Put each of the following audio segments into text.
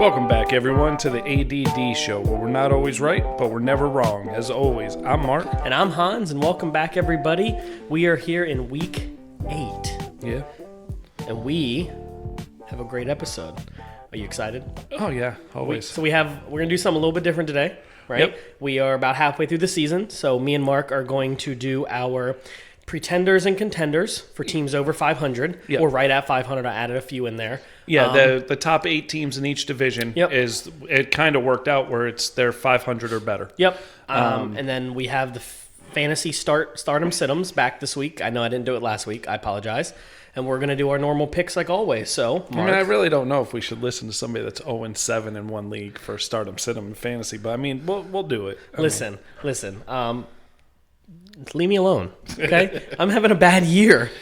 Welcome back, everyone, to the ADD Show, where we're not always right, but we're never wrong. As always, I'm Mark. And I'm Hans, and welcome back, everybody. We are here in Week 8. Yeah. And we have a great episode. Are you excited? Oh, yeah, always. So we're going to do something a little bit different today, right? Yep. We are about halfway through the season, so me and Mark are going to do our pretenders and contenders for teams over 500. Yep. Or right at 500. I added a few in there. Yeah, the top 8 teams in each division it kind of worked out where they're 500 or better. Yep. And then we have the fantasy stardom situms back this week. I know I didn't do it last week. I apologize. And we're going to do our normal picks like always. So, Mark. I really don't know if we should listen to somebody that's 0-7 in one league for stardom situm in fantasy, but we'll do it. Listen. Leave me alone, okay? I'm having a bad year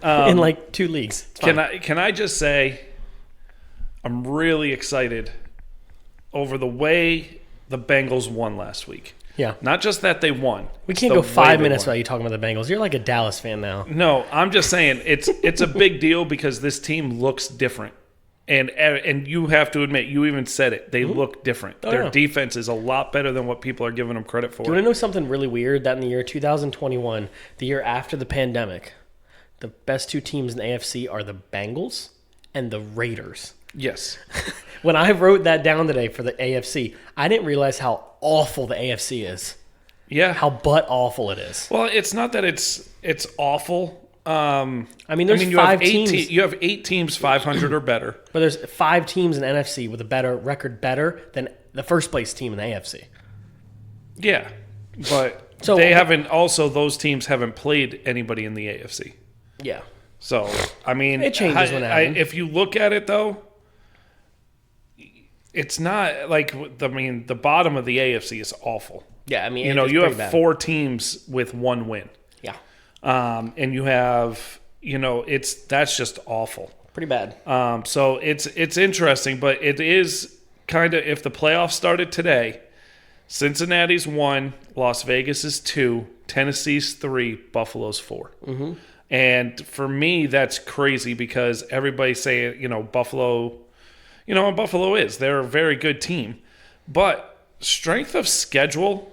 in like 2 leagues. Can I just say I'm really excited over the way the Bengals won last week. Yeah. Not just that they won. We can't go 5 minutes without you talking about the Bengals. You're like a Dallas fan now. No, I'm just saying it's a big deal because this team looks different. And you have to admit, you even said it. They look different. Their defense is a lot better than what people are giving them credit for. Do you want to know something really weird? That in the year 2021, the year after the pandemic, the best 2 teams in the AFC are the Bengals and the Raiders. Yes. When I wrote that down today for the AFC, I didn't realize how awful the AFC is. Yeah. How butt awful it is. Well, it's not that it's awful. There's 5 teams. You have 8 teams 500 or better. But there's 5 teams in NFC with a better record than the first place team in the AFC. Yeah. But those teams haven't played anybody in the AFC. Yeah. So, it changes when it happens. If you look at it, though, it's not like, the bottom of the AFC is awful. Yeah, you have bad. 4 teams with 1 win. Yeah. And you have, that's just awful. Pretty bad. So it's interesting, but it is kind of, if the playoffs started today, Cincinnati's 1, Las Vegas is 2, Tennessee's 3, Buffalo's 4. Mm-hmm. And for me, that's crazy because everybody's saying, Buffalo, and Buffalo they're a very good team. But strength of schedule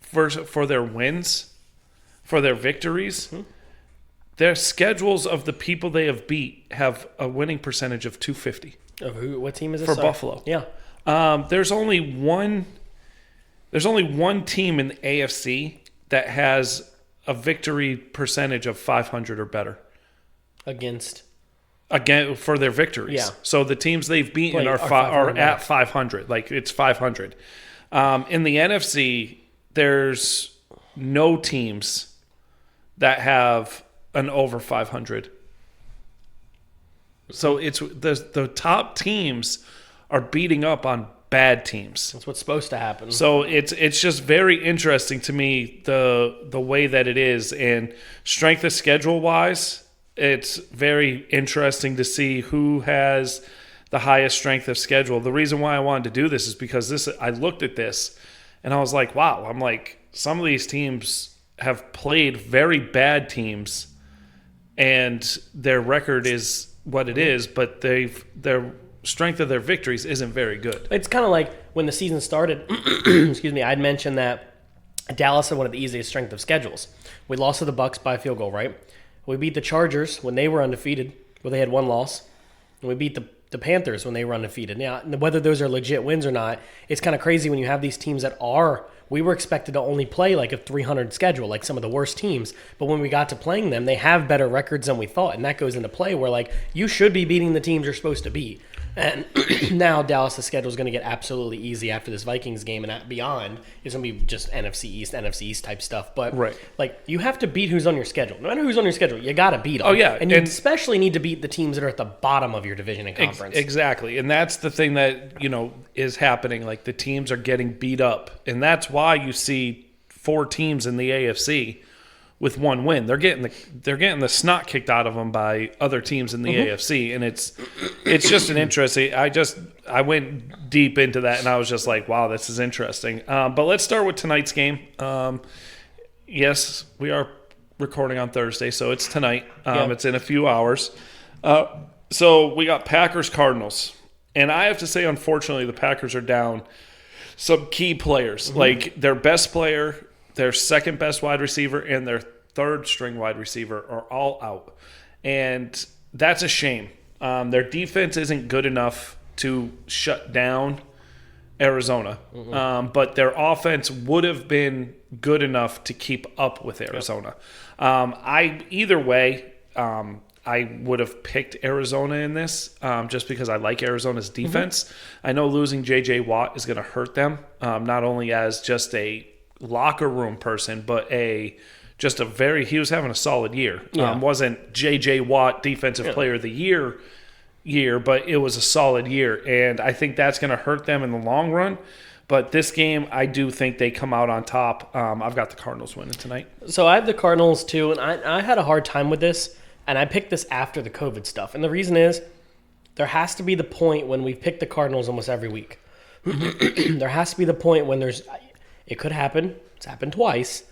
for their wins, for their victories, their schedules of the people they have beat have a winning percentage of 250. Of who? What team is this? For Buffalo. Yeah. There's only one team in the AFC that has a victory percentage of 500 or better. Again, for their victories. Yeah. So the teams they've beaten are at 500. Like, it's 500. In the NFC, there's no teams that have an over 500. So it's the top teams are beating up on bad teams. That's what's supposed to happen. So it's just very interesting to me the way that it is, and strength of schedule wise, it's very interesting to see who has the highest strength of schedule. The reason why I wanted to do this is because I looked at this and I was like, wow, I'm like, some of these teams have played very bad teams and their record is what it is, but their strength of their victories isn't very good. It's kind of like when the season started, excuse me, I'd mentioned that Dallas had one of the easiest strength of schedules. We lost to the Bucs by a field goal, right? We beat the Chargers when they were undefeated, where they had 1 loss. And we beat the Panthers when they were undefeated. Now, whether those are legit wins or not, it's kind of crazy when you have these teams that are – we were expected to only play like a 300 schedule, like some of the worst teams. But when we got to playing them, they have better records than we thought. And that goes into play where, like, you should be beating the teams you're supposed to beat. And now Dallas' schedule is going to get absolutely easy after this Vikings game and beyond. It's going to be just NFC East type stuff. But, like, you have to beat who's on your schedule. No matter who's on your schedule, you got to beat them. Oh, yeah. And you especially need to beat the teams that are at the bottom of your division and conference. Exactly. And that's the thing that, is happening. Like, the teams are getting beat up. And that's why you see 4 teams in the AFC with 1 win. They're getting the snot kicked out of them by other teams in the AFC, and it's just an interesting. I went deep into that, and I was just like, wow, this is interesting. But let's start with tonight's game. Yes, we are recording on Thursday, so it's tonight. It's in a few hours. So we got Packers Cardinals. And I have to say, unfortunately, the Packers are down some key players. Like their best player, their second best wide receiver, and their third string wide receiver are all out. And that's a shame. Their defense isn't good enough to shut down Arizona. But their offense would have been good enough to keep up with Arizona. Either way, I would have picked Arizona in this just because I like Arizona's defense. I know losing J.J. Watt is going to hurt them, not only as just a locker room person, but he was having a solid year. Wasn't J.J. Watt Defensive Player of the year, but it was a solid year. And I think that's going to hurt them in the long run. But this game, I do think they come out on top. I've got the Cardinals winning tonight. So I have the Cardinals too, and I had a hard time with this. And I picked this after the COVID stuff. And the reason is there has to be the point when we pick the Cardinals almost every week. There has to be the point when it could happen. It's happened twice.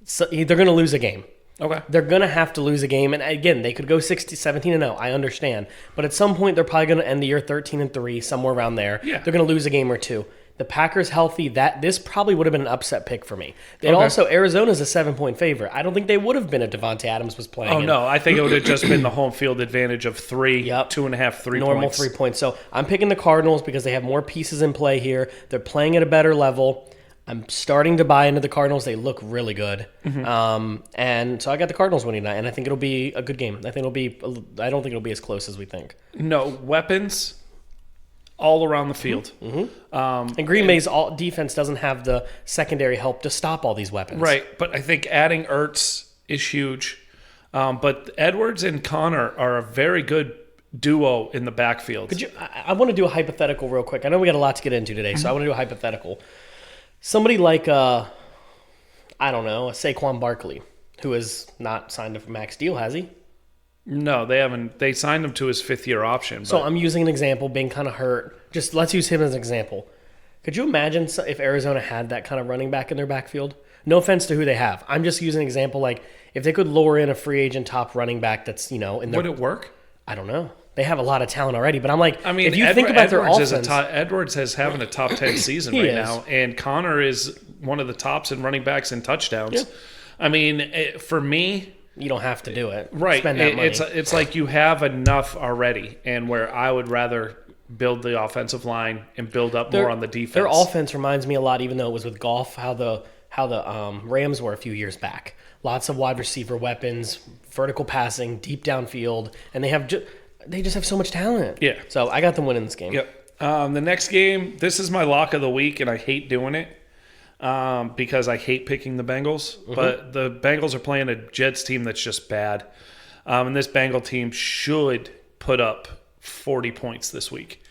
So they're going to lose a game. Okay. They're going to have to lose a game. And again, they could go 17-0. I understand. But at some point, they're probably going to end the year 13-3, somewhere around there. Yeah. They're going to lose a game or two. The Packers healthy, this probably would have been an upset pick for me. Also, Arizona's a 7-point favorite. I don't think they would have been if Devontae Adams was playing. Oh, no. I think it would have just been the home field advantage of 3, 2.5, 3 normal points. 3 points. So I'm picking the Cardinals because they have more pieces in play here. They're playing at a better level. I'm starting to buy into the Cardinals. They look really good. And so I got the Cardinals winning tonight, and I think it'll be a good game. I don't think it'll be as close as we think. No, weapons all around the field. And Green Bay's defense doesn't have the secondary help to stop all these weapons. Right, but I think adding Ertz is huge. But Edwards and Connor are a very good duo in the backfield. I want to do a hypothetical real quick. I know we got a lot to get into today, so I want to do a hypothetical. Somebody like, I don't know, a Saquon Barkley, who has not signed a max deal, has he? No, they haven't. They signed him to his 5th-year option. So I'm using an example, being kind of hurt. Just let's use him as an example. Could you imagine if Arizona had that kind of running back in their backfield? No offense to who they have. I'm just using an example like if they could lure in a free agent top running back that's, in their... Would it work? I don't know. They have a lot of talent already, but I'm like, if you think about their offense... Edwards is having a top 10 season right now, and Connor is one of the tops in running backs and touchdowns. Yeah. For me... You don't have to do it. Right. Spend that money. It's like you have enough already, and where I would rather build the offensive line and build up more on the defense. Their offense reminds me a lot, even though it was with Goff, how the Rams were a few years back. Lots of wide receiver weapons, vertical passing, deep downfield, and they just have so much talent. Yeah. So I got them winning this game. Yep. The next game, this is my lock of the week, and I hate doing it. Because I hate picking the Bengals. But the Bengals are playing a Jets team that's just bad. And this Bengal team should put up 40 points this week.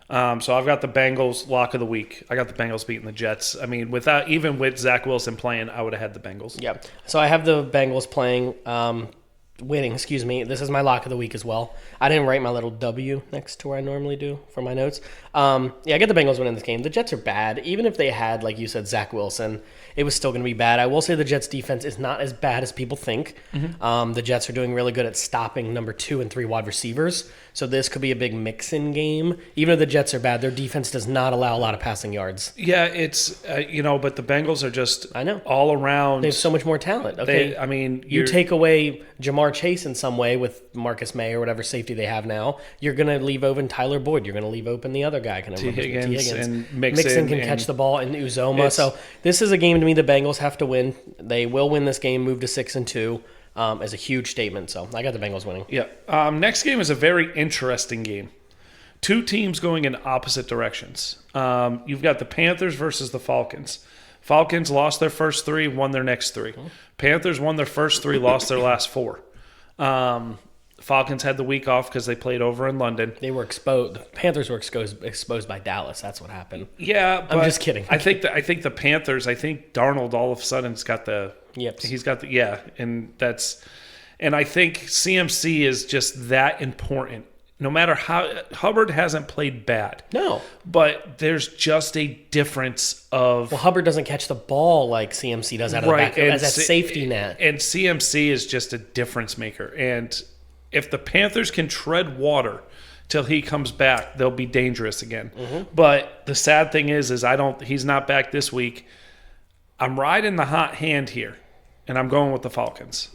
So I've got the Bengals lock of the week. I got the Bengals beating the Jets. I mean, even with Zach Wilson playing, I would have had the Bengals. Yeah. So I have the Bengals winning, This is my lock of the week as well. I didn't write my little W next to where I normally do for my notes. I get the Bengals winning this game. The Jets are bad. Even if they had, like you said, Zach Wilson, it was still going to be bad. I will say the Jets' defense is not as bad as people think. The Jets are doing really good at stopping number 2 and 3 wide receivers. So this could be a big mix-in game. Even if the Jets are bad, their defense does not allow a lot of passing yards. Yeah, it's but the Bengals are just all around. They have so much more talent. Okay, you take away Jamar Chase in some way with Marcus May or whatever safety they have now. You're going to leave open Tyler Boyd. You're going to leave open the other guy. T. Higgins. And Mixon can catch the ball in Uzoma. So this is a game to me the Bengals have to win. They will win this game, move to 6-2. As a huge statement. So I got the Bengals winning. Yeah. Next game is a very interesting game. 2 teams going in opposite directions. You've got the Panthers versus the Falcons. Falcons lost their first 3, won their next 3. Panthers won their first 3, lost their last 4. Falcons had the week off because they played over in London. They were exposed. The Panthers were exposed by Dallas. That's what happened. Yeah, but I'm just kidding. I think the Panthers. I think Darnold all of a sudden's got the. Yep. He's got the and I think CMC is just that important. No matter how Hubbard hasn't played bad. No. But there's just a difference of Hubbard doesn't catch the ball like CMC does out of the back as a safety net. And CMC is just a difference maker. And if the Panthers can tread water till he comes back, they'll be dangerous again. But the sad thing is he's not back this week. I'm riding the hot hand here, and I'm going with the Falcons.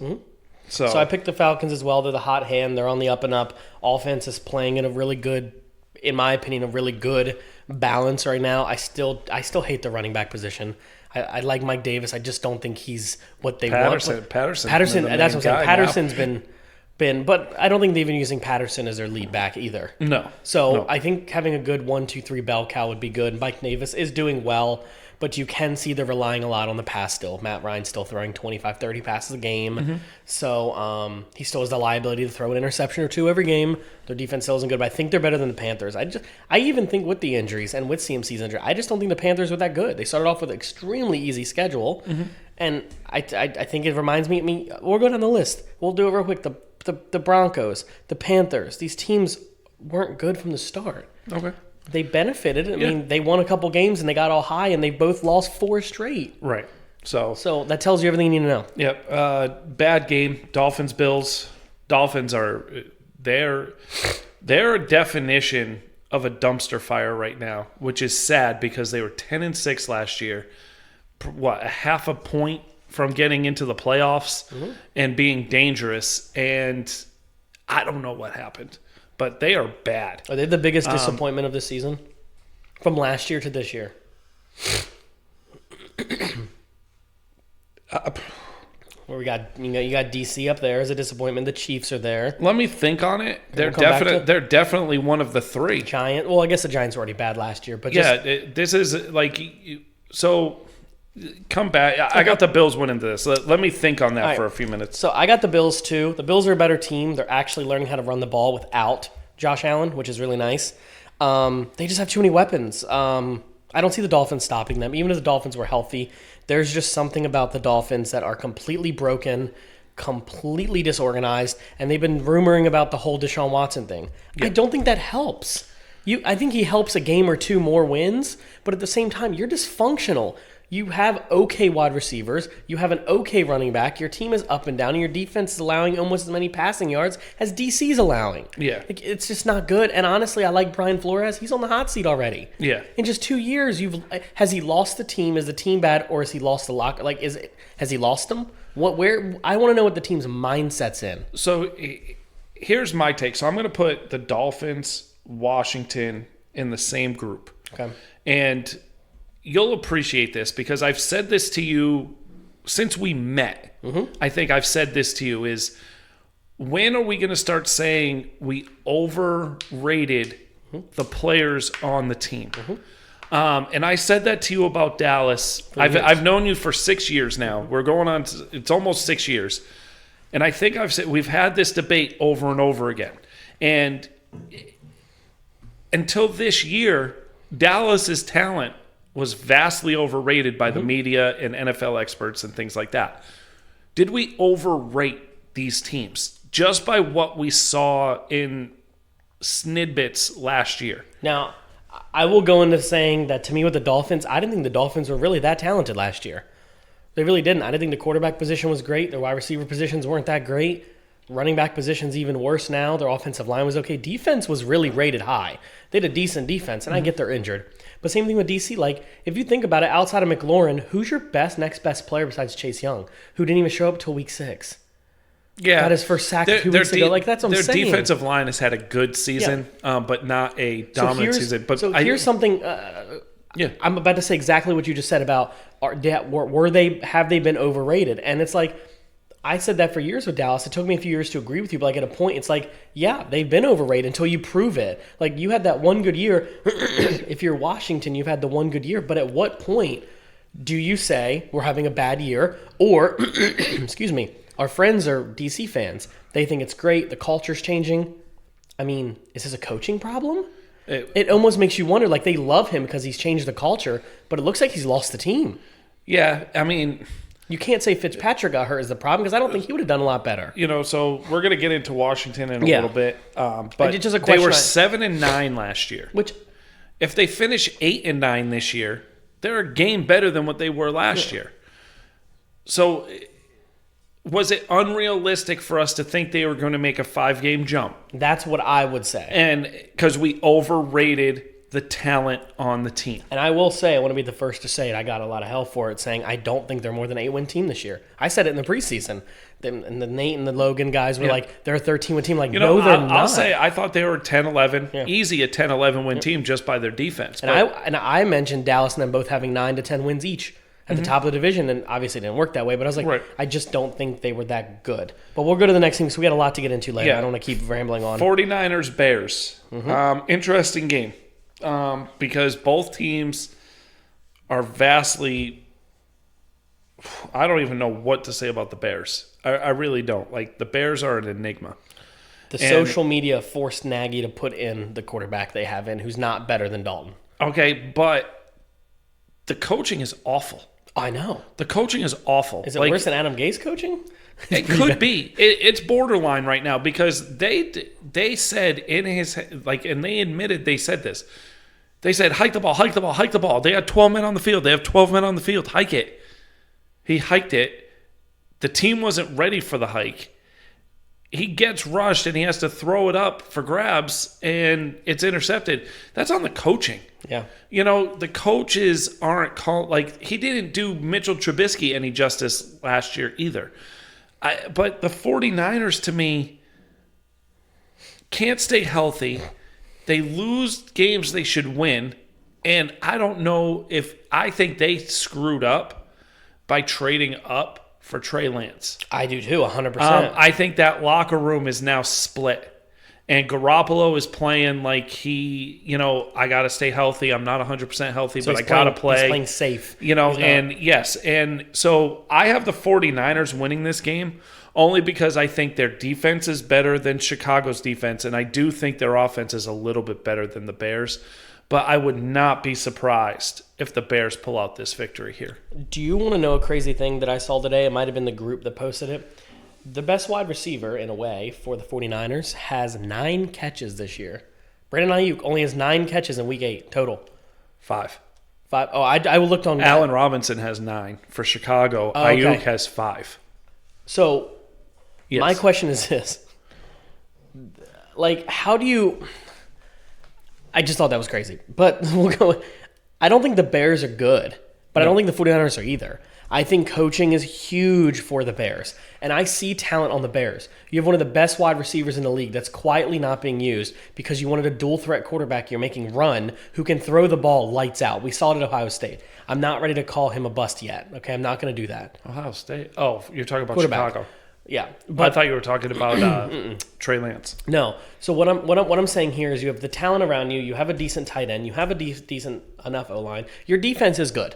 So I picked the Falcons as well. They're the hot hand. They're on the up and up. Offense is playing in a really good, in my opinion, a really good balance right now. I still hate the running back position. I like Mike Davis. I just don't think he's what they want. Patterson. That's what I'm saying. Patterson's been, but I don't think they've been using Patterson as their lead back either. No. So I think having a good 1-2-3 bell cow would be good. Mike Davis is doing well, but you can see they're relying a lot on the pass still. Matt Ryan's still throwing 25, 30 passes a game. So he still has the liability to throw an interception or two every game. Their defense still isn't good, but I think they're better than the Panthers. I even think with the injuries and with CMC's injury, I just don't think the Panthers were that good. They started off with an extremely easy schedule, and I think it reminds me, we'll go down the list. We'll do it real quick. The Broncos, the Panthers, these teams weren't good from the start. Okay. They benefited. I mean, they won a couple games and they got all high, and they both lost 4 straight. Right. So that tells you everything you need to know. Yep. Bad game. Dolphins, Bills. Dolphins are they're a definition of a dumpster fire right now, which is sad because they were 10-6 last year. A half a point from getting into the playoffs and being dangerous, and I don't know what happened. But they are bad. Are they the biggest disappointment of the season? From last year to this year? Where you got DC up there as a disappointment. The Chiefs are there. Let me think on it. They're definitely one of the 3. Giant. Well, I guess the Giants were already bad last year, but this is like so. Come back. I got the Bills winning this. Let me think on that for a few minutes. So I got the Bills too. The Bills are a better team. They're actually learning how to run the ball without Josh Allen, which is really nice. They just have too many weapons. I don't see the Dolphins stopping them. Even if the Dolphins were healthy, there's just something about the Dolphins that are completely broken, completely disorganized, and they've been rumoring about the whole Deshaun Watson thing. Yeah. I don't think that helps. I think he helps a game or two more wins, but at the same time, you're dysfunctional. You have okay wide receivers. You have an okay running back. Your team is up and down, and your defense is allowing almost as many passing yards as DC's allowing. Yeah. It's just not good. And honestly, I like Brian Flores. He's on the hot seat already. Yeah. In just 2 years, has he lost the team? Is the team bad, or has he lost the locker? Has he lost them? I want to know what the team's mindset's in. So here's my take. So I'm going to put the Dolphins, Washington in the same group. Okay. And you'll appreciate this because I've said this to you since we met. I think I've said this to you is, when are we going to start saying we overrated the players on the team? And I said that to you about Dallas. I've known you for 6 years now. We're going on it's almost 6 years. And I think I've said we've had this debate over and over again. And until this year, Dallas's talent was vastly overrated by the media and NFL experts and things like that. Did we overrate these teams just by what we saw in snidbits last year? Now, I will go into saying that to me with the Dolphins, I didn't think the Dolphins were really that talented last year. They really didn't. I didn't think the quarterback position was great. Their wide receiver positions weren't that great. Running back position's even worse now. Their offensive line was okay. Defense was really rated high. They had a decent defense, and I get they're injured. But same thing with DC. Like, if you think about it, outside of McLaurin, who's your next best player besides Chase Young, who didn't even show up till week 6? Yeah. Got his first sack 2 weeks ago. Like, that's what I'm saying. Their defensive line has had a good season, but not a dominant season. But here's something. I'm about to say exactly what you just said about have they been overrated? And it's like, I said that for years with Dallas. It took me a few years to agree with you, but like at a point, it's like, yeah, they've been overrated until you prove it. Like, you had that one good year. If you're Washington, you've had the one good year. But at what point do you say we're having a bad year? Or, excuse me, our friends are DC fans. They think it's great. The culture's changing. I mean, is this a coaching problem? It almost makes you wonder, like, they love him because he's changed the culture, but it looks like he's lost the team. Yeah, I mean, you can't say Fitzpatrick got hurt is the problem, because I don't think he would have done a lot better. So we're going to get into Washington in a little bit. But just a they were 7-9 last year. Which, if they finish 8-9 this year, they're a game better than what they were last year. So was it unrealistic for us to think they were going to make a 5-game jump? That's what I would say. And because we overrated the talent on the team. And I will say, I want to be the first to say it, I got a lot of hell for it, saying I don't think they're more than an 8-win team this year. I said it in the preseason. And the Nate and the Logan guys were like, they're a 13-win team. Like, no, they're not. I'll say I thought they were 10-11, easy a 10-11 win team just by their defense. And I mentioned Dallas and them both having 9 to 10 wins each at the top of the division, and obviously it didn't work that way. But I was like, I just don't think they were that good. But we'll go to the next team, so we got a lot to get into later. Yeah. I don't want to keep rambling on. 49ers, Bears. Interesting game because both teams are vastly – I don't even know what to say about the Bears. I really don't. Like, the Bears are an enigma. Social media forced Nagy to put in the quarterback they have in, who's not better than Dalton. Okay, but the coaching is awful. I know. The coaching is awful. Is it worse than Adam Gase coaching? It could be. It's borderline right now because they said in his – like, and they admitted they said this. They said, hike the ball, hike the ball, hike the ball. They had 12 men on the field. They have 12 men on the field. Hike it. He hiked it. The team wasn't ready for the hike. He gets rushed and he has to throw it up for grabs and it's intercepted. That's on the coaching. Yeah. You know, the coaches aren't called, like, he didn't do Mitchell Trubisky any justice last year either. But the 49ers, to me, can't stay healthy. They lose games they should win. And I don't know if I think they screwed up by trading up for Trey Lance. I do too, 100%. I think that locker room is now split. And Garoppolo is playing like I got to stay healthy. I'm not 100% healthy, but I got to play. He's playing safe. And yes. And so I have the 49ers winning this game only because I think their defense is better than Chicago's defense. And I do think their offense is a little bit better than the Bears. But I would not be surprised if the Bears pull out this victory here. Do you want to know a crazy thing that I saw today? It might have been the group that posted it. The best wide receiver, in a way, for the 49ers has 9 catches this year. Brandon Ayuk only has 9 catches in Week 8 total. 5. Oh, I looked on... Allen Robinson has 9. For Chicago, Ayuk has 5. So, my question is this. Like, how do you... I just thought that was crazy. But we'll go. I don't think the Bears are good, but I don't think the 49ers are either. I think coaching is huge for the Bears. And I see talent on the Bears. You have one of the best wide receivers in the league that's quietly not being used because you wanted a dual-threat quarterback you're making run who can throw the ball lights out. We saw it at Ohio State. I'm not ready to call him a bust yet. Okay, I'm not going to do that. Ohio State? Oh, you're talking about Chicago. Yeah, but I thought you were talking about Trey Lance. No. So what I'm saying here is you have the talent around you. You have a decent tight end. You have a decent enough O-line. Your defense is good.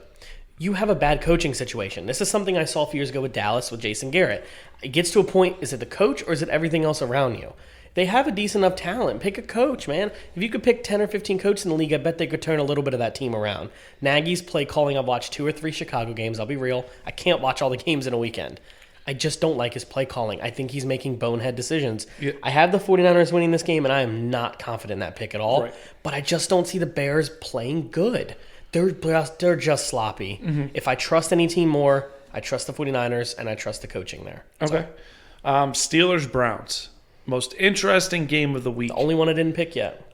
You have a bad coaching situation. This is something I saw a few years ago with Dallas with Jason Garrett. It gets to a point, is it the coach or is it everything else around you? They have a decent enough talent. Pick a coach, man. If you could pick 10 or 15 coaches in the league, I bet they could turn a little bit of that team around. Nagy's play calling, I've watched 2 or 3 Chicago games. I'll be real. I can't watch all the games in a weekend. I just don't like his play calling. I think he's making bonehead decisions. Yeah. I have the 49ers winning this game, and I am not confident in that pick at all. Right. But I just don't see the Bears playing good. They're just sloppy. Mm-hmm. If I trust any team more, I trust the 49ers, and I trust the coaching there. Okay. Steelers-Browns. Most interesting game of the week. The only one I didn't pick yet.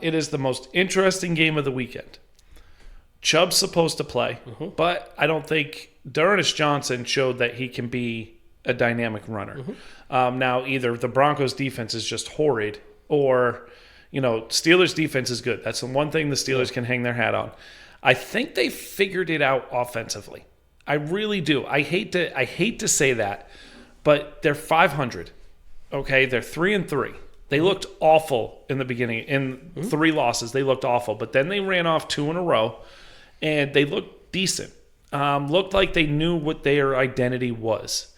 It is the most interesting game of the weekend. Chubb's supposed to play, but I don't think D'Ernest Johnson showed that he can be a dynamic runner. Now, either the Broncos' defense is just horrid or, Steelers' defense is good. That's the one thing the Steelers can hang their hat on. I think they figured it out offensively. I really do. I hate to say that, but they're 500. Okay, they're 3-3. They looked awful in the beginning. In 3 losses, they looked awful. But then they ran off 2 in a row, and they looked decent. Looked like they knew what their identity was.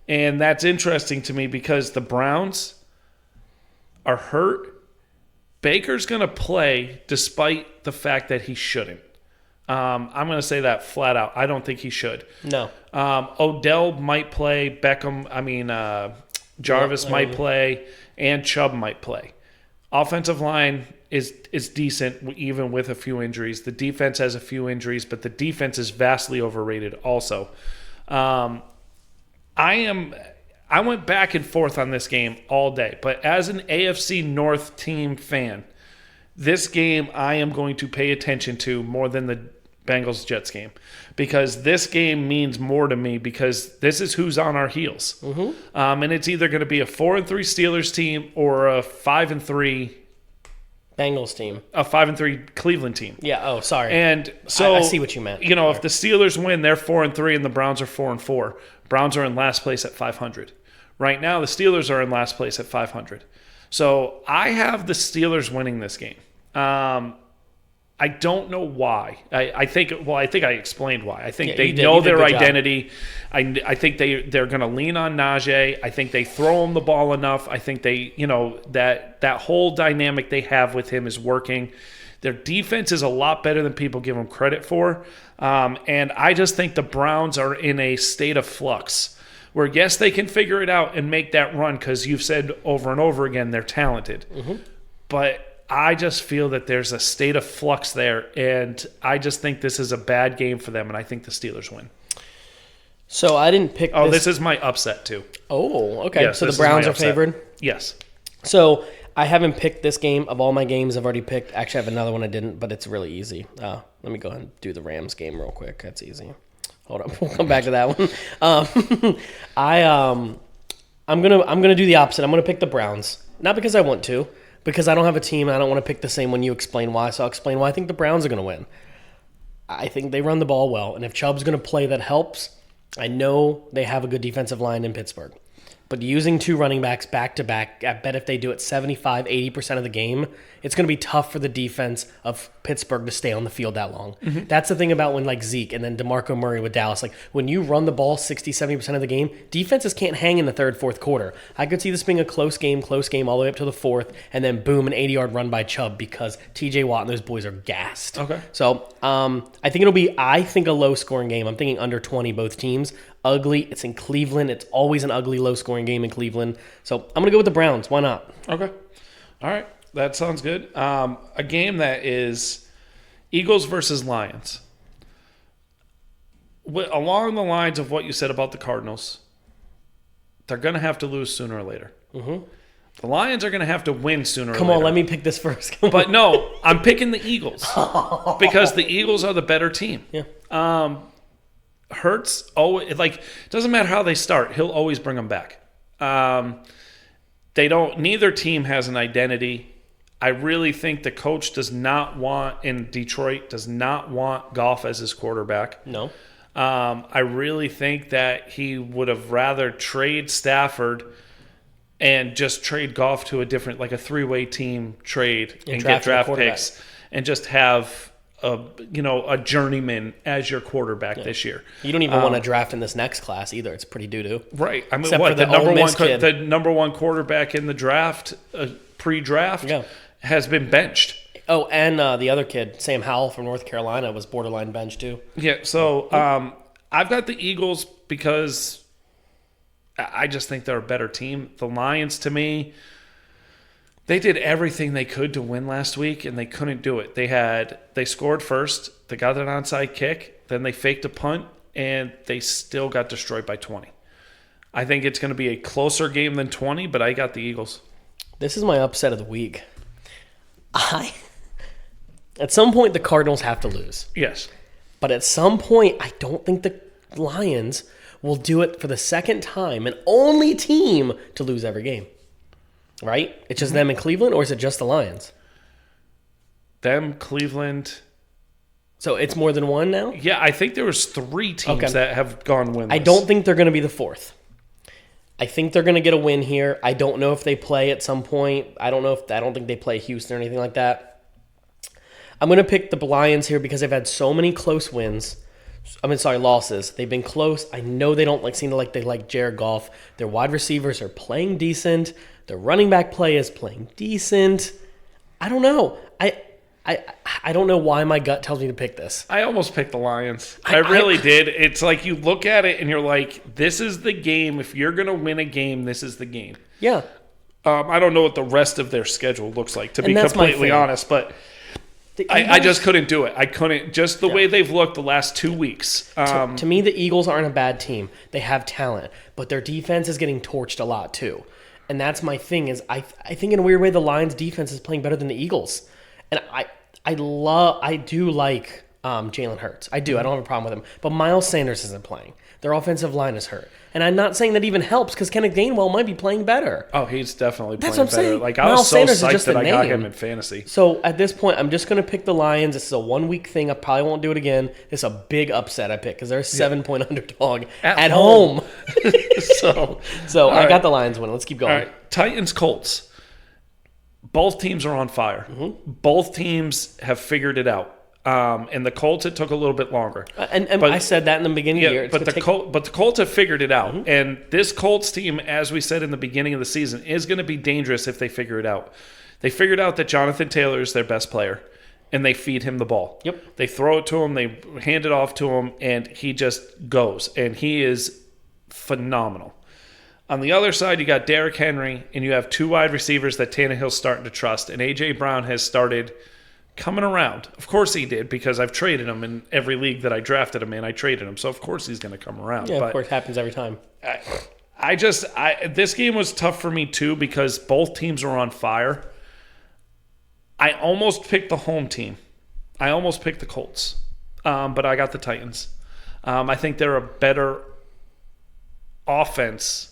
And that's interesting to me because the Browns are hurt. Baker's going to play despite the fact that he shouldn't. I'm going to say that flat out. I don't think he should. No. Odell might play. Jarvis might play. And Chubb might play. Offensive line is decent even with a few injuries. The defense has a few injuries, but the defense is vastly overrated also. I went back and forth on this game all day. But as an AFC North team fan, this game I am going to pay attention to more than the Bengals-Jets game, because this game means more to me because this is who's on our heels. Mm-hmm. And it's either going to be a 4-3 Steelers team or a 5-3 Bengals team. A 5-3 Cleveland team. Yeah, oh, sorry. And so I see what you meant. If the Steelers win, they're 4-3 and the Browns are 4-4. Browns are in last place at 500. Right now, the Steelers are in last place at 500. So I have the Steelers winning this game. I don't know why. I think I explained why. I think they know their identity. I think they're going to lean on Najee. I think they throw him the ball enough. I think they, that whole dynamic they have with him is working. Their defense is a lot better than people give them credit for. And I just think the Browns are in a state of flux where, yes, they can figure it out and make that run because you've said over and over again they're talented. Mm-hmm. But I just feel that there's a state of flux there, and I just think this is a bad game for them, and I think the Steelers win. So I didn't pick this is my upset, too. Oh, okay. Yes, so the Browns are favored? Yes. So I haven't picked this game. Of all my games I've already picked. Actually, I have another one I didn't, but it's really easy. Let me go ahead and do the Rams game real quick. That's easy. Hold on. We'll come back to that one. I'm gonna do the opposite. I'm gonna pick the Browns. Not because I want to, because I don't have a team and I don't want to pick the same when you explain why. So I'll explain why I think the Browns are going to win. I think they run the ball well. And if Chubb's going to play, that helps. I know they have a good defensive line in Pittsburgh. But using two running backs back-to-back, I bet if they do it 75, 80% of the game, it's going to be tough for the defense of Pittsburgh to stay on the field that long. Mm-hmm. That's the thing about when Zeke and then DeMarco Murray with Dallas. When you run the ball 60, 70% of the game, defenses can't hang in the third, fourth quarter. I could see this being a close game all the way up to the fourth, and then boom, an 80-yard run by Chubb because TJ Watt and those boys are gassed. Okay. So I think it'll be, a low-scoring game. I'm thinking under 20, both teams. Ugly. It's in Cleveland. It's always an ugly, low-scoring game in Cleveland. So I'm going to go with the Browns. Why not? Okay. All right. That sounds good. A game that is Eagles versus Lions. Along the lines of what you said about the Cardinals, they're going to have to lose sooner or later. Mm-hmm. The Lions are going to have to win sooner or later. Come on, let me pick this first. But no, I'm picking the Eagles because the Eagles are the better team. Yeah. Hurts always doesn't matter how they start, he'll always bring them back. Neither team has an identity. I really think the coach in Detroit does not want Goff as his quarterback. No. I really think that he would have rather trade Stafford and just trade Goff to a different, a three-way team trade and get draft picks and just have a journeyman as your quarterback this year. You don't even want to draft in this next class either. It's pretty doo-doo. Right. I mean, except for the number one quarterback in the draft, pre-draft, has been benched. Oh, and the other kid, Sam Howell from North Carolina, was borderline benched too. Yeah, so I've got the Eagles because I just think they're a better team. The Lions, to me, they did everything they could to win last week, and they couldn't do it. They scored first, they got an onside kick, then they faked a punt, and they still got destroyed by 20. I think it's going to be a closer game than 20, but I got the Eagles. This is my upset of the week. At some point, the Cardinals have to lose. Yes. But at some point, I don't think the Lions will do it for the second time, an only team to lose every game. Right? It's just them in Cleveland, or is it just the Lions? Them, Cleveland. So it's more than one now? Yeah, I think there was 3 teams that have gone winless. I don't think they're going to be the fourth. I think they're going to get a win here. I don't know if they play at some point. I don't think they play Houston or anything like that. I'm going to pick the Lions here because they've had so many close losses. They've been close. I know they don't seem to like Jared Goff. Their wide receivers are playing decent. Their running back play is playing decent. I don't know. I don't know why my gut tells me to pick this. I almost picked the Lions. I really did. It's like you look at it and you're like, this is the game. If you're going to win a game, this is the game. Yeah. I don't know what the rest of their schedule looks like, to be completely honest, but I just couldn't do it. I couldn't. Just the way they've looked the last 2 weeks. To me, the Eagles aren't a bad team. They have talent, but their defense is getting torched a lot too. And that's my thing is I think in a weird way the Lions defense is playing better than the Eagles. And I do like Jalen Hurts. I do. I don't have a problem with him. But Miles Sanders isn't playing. Their offensive line is hurt. And I'm not saying that even helps because Kenneth Gainwell might be playing better. Oh, he's definitely playing That's what I'm better. saying. Like, I Miles was so Sanders is psyched just that a I got name. him in fantasy. So at this point, I'm just going to pick the Lions. This is a 1 week thing. I probably won't do it again. It's a big upset I picked because they're a 7-point underdog at home. so I got the Lions winning. Let's keep going. All right. Titans, Colts. Both teams are on fire. Both teams have figured it out. And the Colts, it took a little bit longer. And I said that in the beginning of the year. But the Colts have figured it out. And this Colts team, as we said in the beginning of the season, is going to be dangerous if they figure it out. They figured out that Jonathan Taylor is their best player, and they feed him the ball. Yep. They throw it to him, they hand it off to him, and he just goes. And he is phenomenal. On the other side, you got Derrick Henry, and you have two wide receivers that Tannehill's starting to trust. And A.J. Brown has started coming around. Of course he did, because I've traded him in every league that I drafted him in. I traded him, so of course he's going to come around. Yeah, but of course, it happens every time. This game was tough for me too because both teams are on fire. I almost picked the home team. I almost picked the Colts, but I got the Titans. I think they're a better offense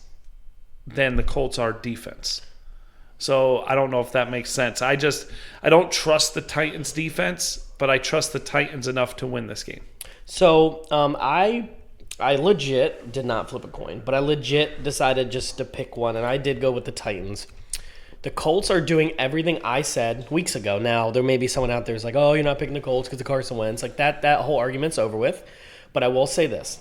than the Colts are defense. So I don't know if that makes sense. I don't trust the Titans defense, but I trust the Titans enough to win this game. So I legit did not flip a coin, but I legit decided just to pick one, and I did go with the Titans. The Colts are doing everything I said weeks ago. Now, there may be someone out there who's like, oh, you're not picking the Colts because of Carson Wentz. Like that whole argument's over with. But I will say this.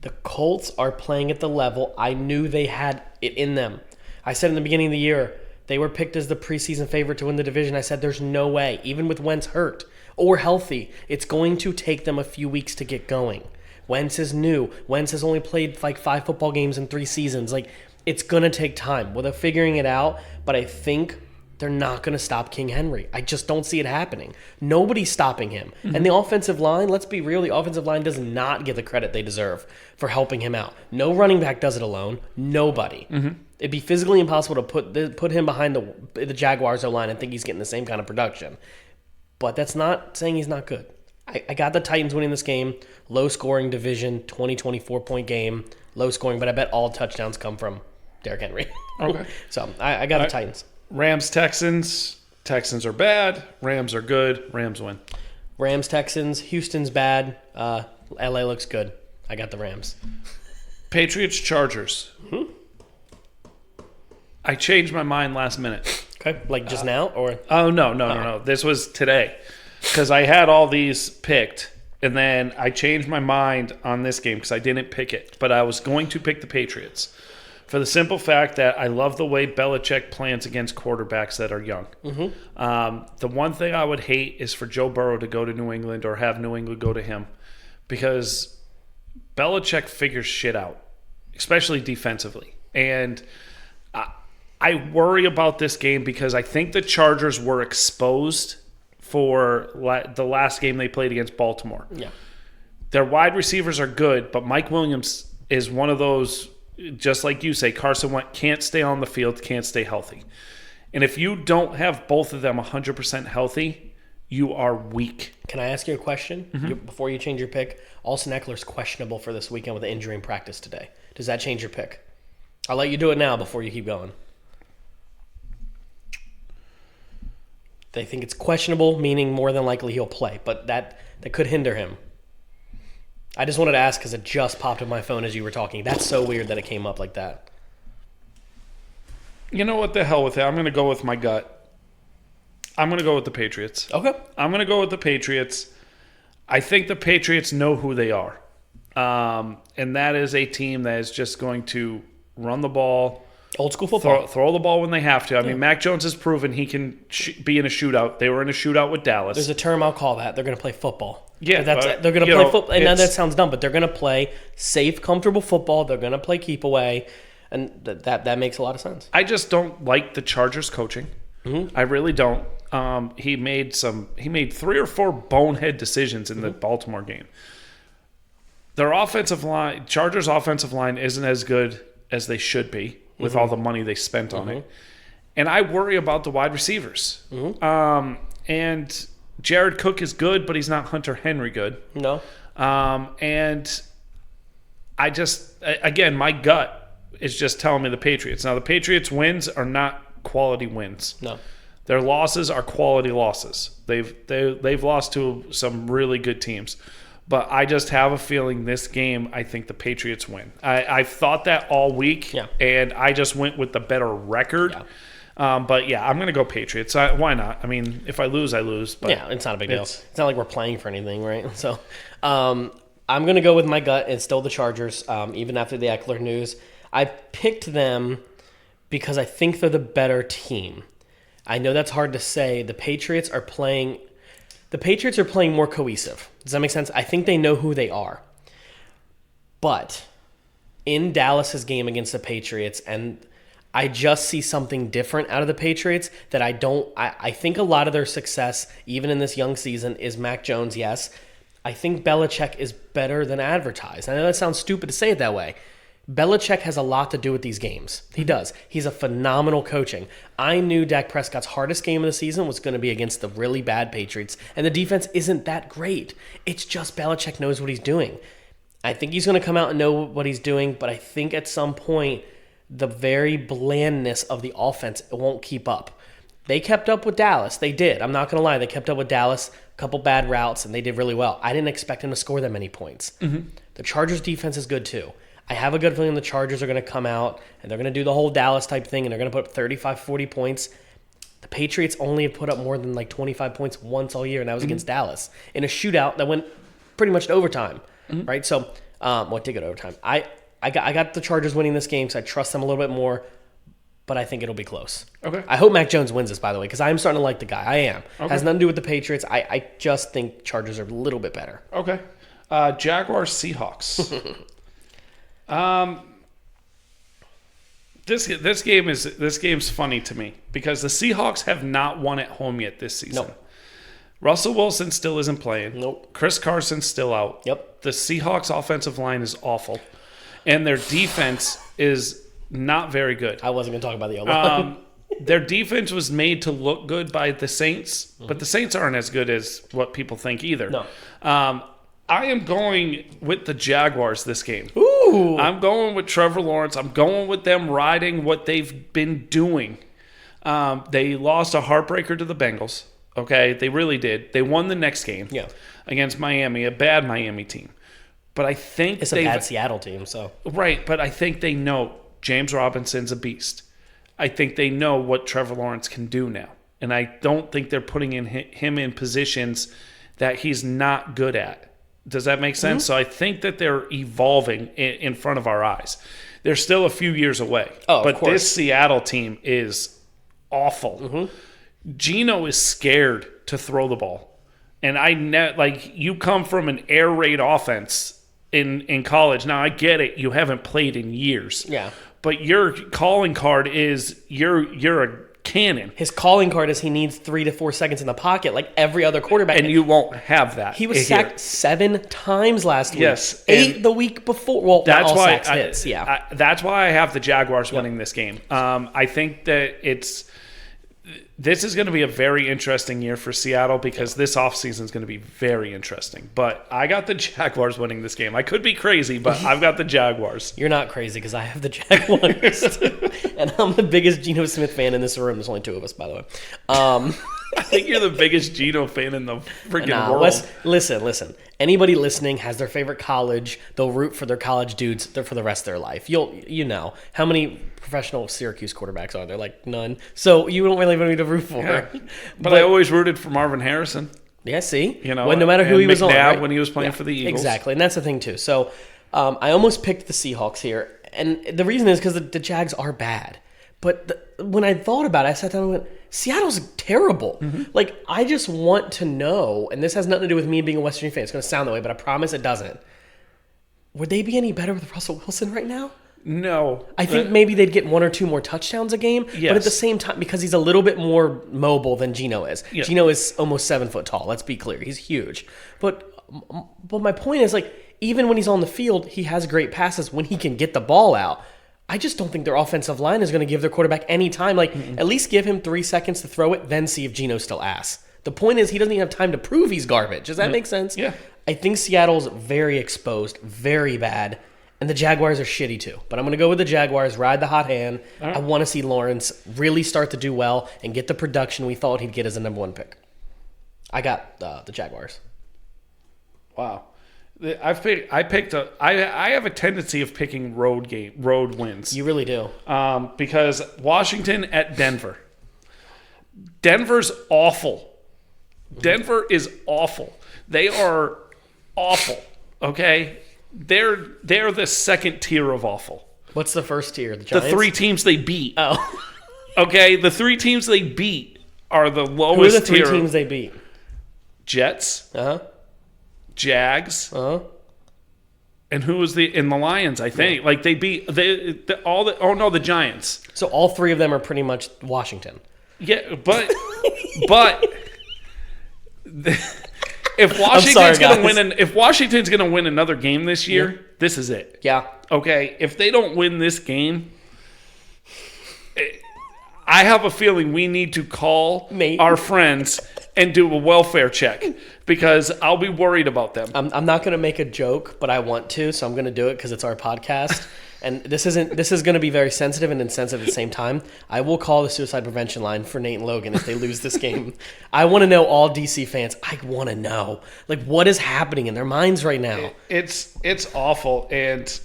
The Colts are playing at the level I knew they had it in them. I said in the beginning of the year, they were picked as the preseason favorite to win the division. I said there's no way, even with Wentz hurt or healthy, it's going to take them a few weeks to get going. Wentz is new. Wentz has only played like 5 football games in 3 seasons. Like, it's going to take time. Well, they're figuring it out, but I think they're not going to stop King Henry. I just don't see it happening. Nobody's stopping him. Mm-hmm. And the offensive line, let's be real, the offensive line does not get the credit they deserve for helping him out. No running back does it alone. Nobody. Mm-hmm. It'd be physically impossible to put him behind the Jaguars O-line and think he's getting the same kind of production. But that's not saying he's not good. I got the Titans winning this game. Low-scoring division, 24-point game. Low-scoring, but I bet all touchdowns come from Derrick Henry. Okay. So I got the Titans. Rams, Texans. Texans are bad. Rams are good. Rams win. Rams, Texans. Houston's bad. LA looks good. I got the Rams. Patriots, Chargers. Mm-hmm. I changed my mind last minute. Okay, like just now? Or Oh, no. This was today. Because I had all these picked, and then I changed my mind on this game because I didn't pick it. But I was going to pick the Patriots for the simple fact that I love the way Belichick plans against quarterbacks that are young. Mm-hmm. The one thing I would hate is for Joe Burrow to go to New England or have New England go to him because Belichick figures shit out, especially defensively. And I worry about this game because I think the Chargers were exposed for the last game they played against Baltimore. Yeah. Their wide receivers are good, but Mike Williams is one of those, just like you say, Carson Wentz can't stay on the field, can't stay healthy. And if you don't have both of them 100% healthy, you are weak. Can I ask you a question before you change your pick? Austin Eckler's questionable for this weekend with an injury in practice today. Does that change your pick? I'll let you do it now before you keep going. They think it's questionable, meaning more than likely he'll play, but that could hinder him. I just wanted to ask because it just popped up my phone as you were talking. That's so weird that it came up like that. You know what, the hell with it. I'm going to go with my gut. I'm going to go with the Patriots. Okay. I'm going to go with the Patriots. I think the Patriots know who they are. And that is a team that is just going to run the ball. Old school football. Throw the ball when they have to. I mean, Mac Jones has proven he can be in a shootout. They were in a shootout with Dallas. There's a term I'll call that. They're going to play football. Yeah. They're going to play football. And now that sounds dumb, but they're going to play safe, comfortable football. They're going to play keep away. And that makes a lot of sense. I just don't like the Chargers coaching. Mm-hmm. I really don't. He made 3 or 4 bonehead decisions in the Baltimore game. Their offensive line, Chargers' offensive line, isn't as good as they should be with all the money they spent on it. And I worry about the wide receivers. And Jared Cook is good, but he's not Hunter Henry good. No. And I just, again, my gut is just telling me the Patriots. Now, the Patriots' wins are not quality wins. No. Their losses are quality losses. They've lost to some really good teams. But I just have a feeling this game, I think the Patriots win. I've thought that all week, and I just went with the better record. But, yeah, I'm going to go Patriots. Why not? I mean, if I lose, I lose. But yeah, it's not a big deal. It's not like we're playing for anything, right? So I'm going to go with my gut and still the Chargers, even after the Eckler news. I picked them because I think they're the better team. I know that's hard to say. The Patriots are playing more cohesive. Does that make sense? I think they know who they are. But in Dallas's game against the Patriots, and I just see something different out of the Patriots that I think a lot of their success, even in this young season, is Mac Jones, yes. I think Belichick is better than advertised. I know that sounds stupid to say it that way. Belichick has a lot to do with these games. He does. He's a phenomenal coaching. I knew Dak Prescott's hardest game of the season was going to be against the really bad Patriots, and the defense isn't that great. It's just Belichick knows what he's doing. I think he's going to come out and know what he's doing, but I think at some point the very blandness of the offense won't keep up. They kept up with Dallas. They did. I'm not going to lie. They kept up with Dallas, a couple bad routes, and they did really well. I didn't expect them to score that many points. The Chargers' defense is good too. I have a good feeling the Chargers are going to come out and they're going to do the whole Dallas type thing and they're going to put up 35, 40 points. The Patriots only have put up more than like 25 points once all year, and that was against Dallas in a shootout that went pretty much to overtime, right? So, it did go to overtime. I got the Chargers winning this game, so I trust them a little bit more, but I think it'll be close. Okay. I hope Mac Jones wins this, by the way, because I'm starting to like the guy. I am. Okay. Has nothing to do with the Patriots. I just think Chargers are a little bit better. Okay. Jaguars, Seahawks. This game's funny to me because the Seahawks have not won at home yet this season. Nope. Russell Wilson still isn't playing. Nope. Chris Carson's still out. Yep. The Seahawks offensive line is awful, and their defense is not very good. I wasn't going to talk about the O-line. Their defense was made to look good by the Saints, but the Saints aren't as good as what people think either. No. I am going with the Jaguars this game. Ooh. I'm going with Trevor Lawrence. I'm going with them riding what they've been doing. They lost a heartbreaker to the Bengals. Okay, they really did. They won the next game against Miami, a bad Miami team. But I think it's a bad Seattle team. So right, but I think they know James Robinson's a beast. I think they know what Trevor Lawrence can do now. And I don't think they're putting him in positions that he's not good at. Does that make sense? So I think that they're evolving in front of our eyes. They're still a few years away. But this Seattle team is awful. Geno is scared to throw the ball. And you come from an air raid offense in college. Now, I get it. You haven't played in years. Yeah. But your calling card is you're a cannon. His calling card is he needs 3 to 4 seconds in the pocket like every other quarterback. And you won't have that. He was sacked 7 times last week. Yes. 8 the week before. Well, that's all why sacks hits. Yeah. That's why I have the Jaguars winning this game. I think that this is going to be a very interesting year for Seattle because this offseason is going to be very interesting. But I got the Jaguars winning this game. I could be crazy, but I've got the Jaguars. You're not crazy because I have the Jaguars. And I'm the biggest Geno Smith fan in this room. There's only 2 of us, by the way. I think you're the biggest Geno fan in the freaking world. Listen. Anybody listening has their favorite college. They'll root for their college dudes for the rest of their life. You know. How many professional Syracuse quarterbacks are there? Like none. So you don't really need to root for. Yeah. But I always rooted for Marvin Harrison. Yeah, see? No matter who he was on, right? when he was playing for the Eagles. Exactly, and that's the thing too. So I almost picked the Seahawks here. And the reason is because the Jags are bad. But when I thought about it, I sat down and went, Seattle's terrible. Like, I just want to know, and this has nothing to do with me being a West Virginia fan. It's going to sound that way, but I promise it doesn't. Would they be any better with Russell Wilson right now? No. I think maybe they'd get 1 or 2 more touchdowns a game, but at the same time, because he's a little bit more mobile than Geno is. Yeah. Geno is almost 7 foot tall. Let's be clear. He's huge. But my point is, like, even when he's on the field, he has great passes when he can get the ball out. I just don't think their offensive line is going to give their quarterback any time. Like, at least give him 3 seconds to throw it, then see if Geno's still ass. The point is, he doesn't even have time to prove he's garbage. Does that make sense? Yeah. I think Seattle's very exposed, very bad, and the Jaguars are shitty too. But I'm going to go with the Jaguars, ride the hot hand. Right. I want to see Lawrence really start to do well and get the production we thought he'd get as a number 1 pick. I got the Jaguars. Wow. I have a tendency of picking road wins. You really do. Because Washington at Denver. Denver's awful. Denver is awful. They are awful. Okay? They're the second tier of awful. What's the first tier? The Giants? The 3 teams they beat. Oh. Okay? The 3 teams they beat are the lowest tier. Who are the 3 tier. teams they beat? Jets. Uh-huh. Jags, and who was in the Lions? I think like they beat the Giants. So all 3 of them are pretty much Washington. Yeah, but if Washington's gonna win another game this year, this is it. Yeah. Okay. If they don't win this game, I have a feeling we need to call our friends and do a welfare check because I'll be worried about them. I'm not going to make a joke, but I want to, so I'm going to do it because it's our podcast. And this is going to be very sensitive and insensitive at the same time. I will call the suicide prevention line for Nate and Logan if they lose this game. I want to know, all DC fans, I want to know, like, what is happening in their minds right now. It's awful, and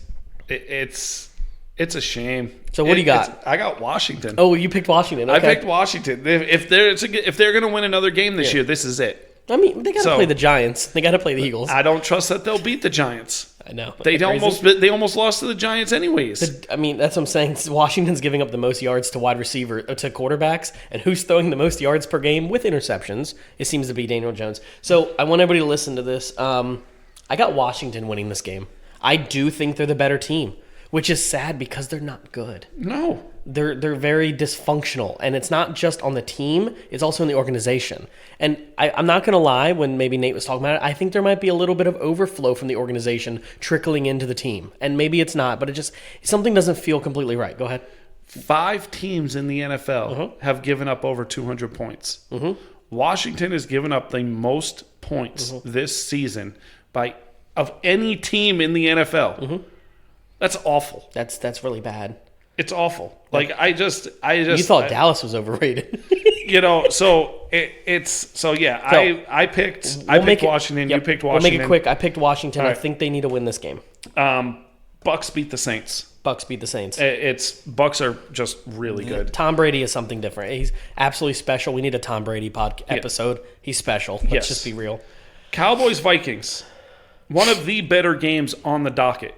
it's a shame. So what do you got? I got Washington. Oh, you picked Washington. Okay. I picked Washington. If they're going to win another game this year, this is it. I mean, they got to play the Giants. They got to play the Eagles. I don't trust that they'll beat the Giants. I know. They almost lost to the Giants anyways. That's what I'm saying. Washington's giving up the most yards to wide receiver to quarterbacks, and who's throwing the most yards per game with interceptions? It seems to be Daniel Jones. So I want everybody to listen to this. I got Washington winning this game. I do think they're the better team, which is sad because they're not good. No. They're very dysfunctional, and it's not just on the team, it's also in the organization. And I'm not going to lie, when maybe Nate was talking about it, I think there might be a little bit of overflow from the organization trickling into the team. And maybe it's not, but something doesn't feel completely right. Go ahead. 5 teams in the NFL have given up over 200 points. Washington has given up the most points this season of any team in the NFL. That's awful. That's really bad. It's awful. Like I just. You thought Dallas was overrated. I picked Washington. You picked Washington. We'll make it quick. I picked Washington. Right. I think they need to win this game. Bucks beat the Saints. Bucks beat the Saints. Bucks are just really good. Tom Brady is something different. He's absolutely special. We need a Tom Brady episode. He's special. Let's just be real. Cowboys Vikings. One of the better games on the docket.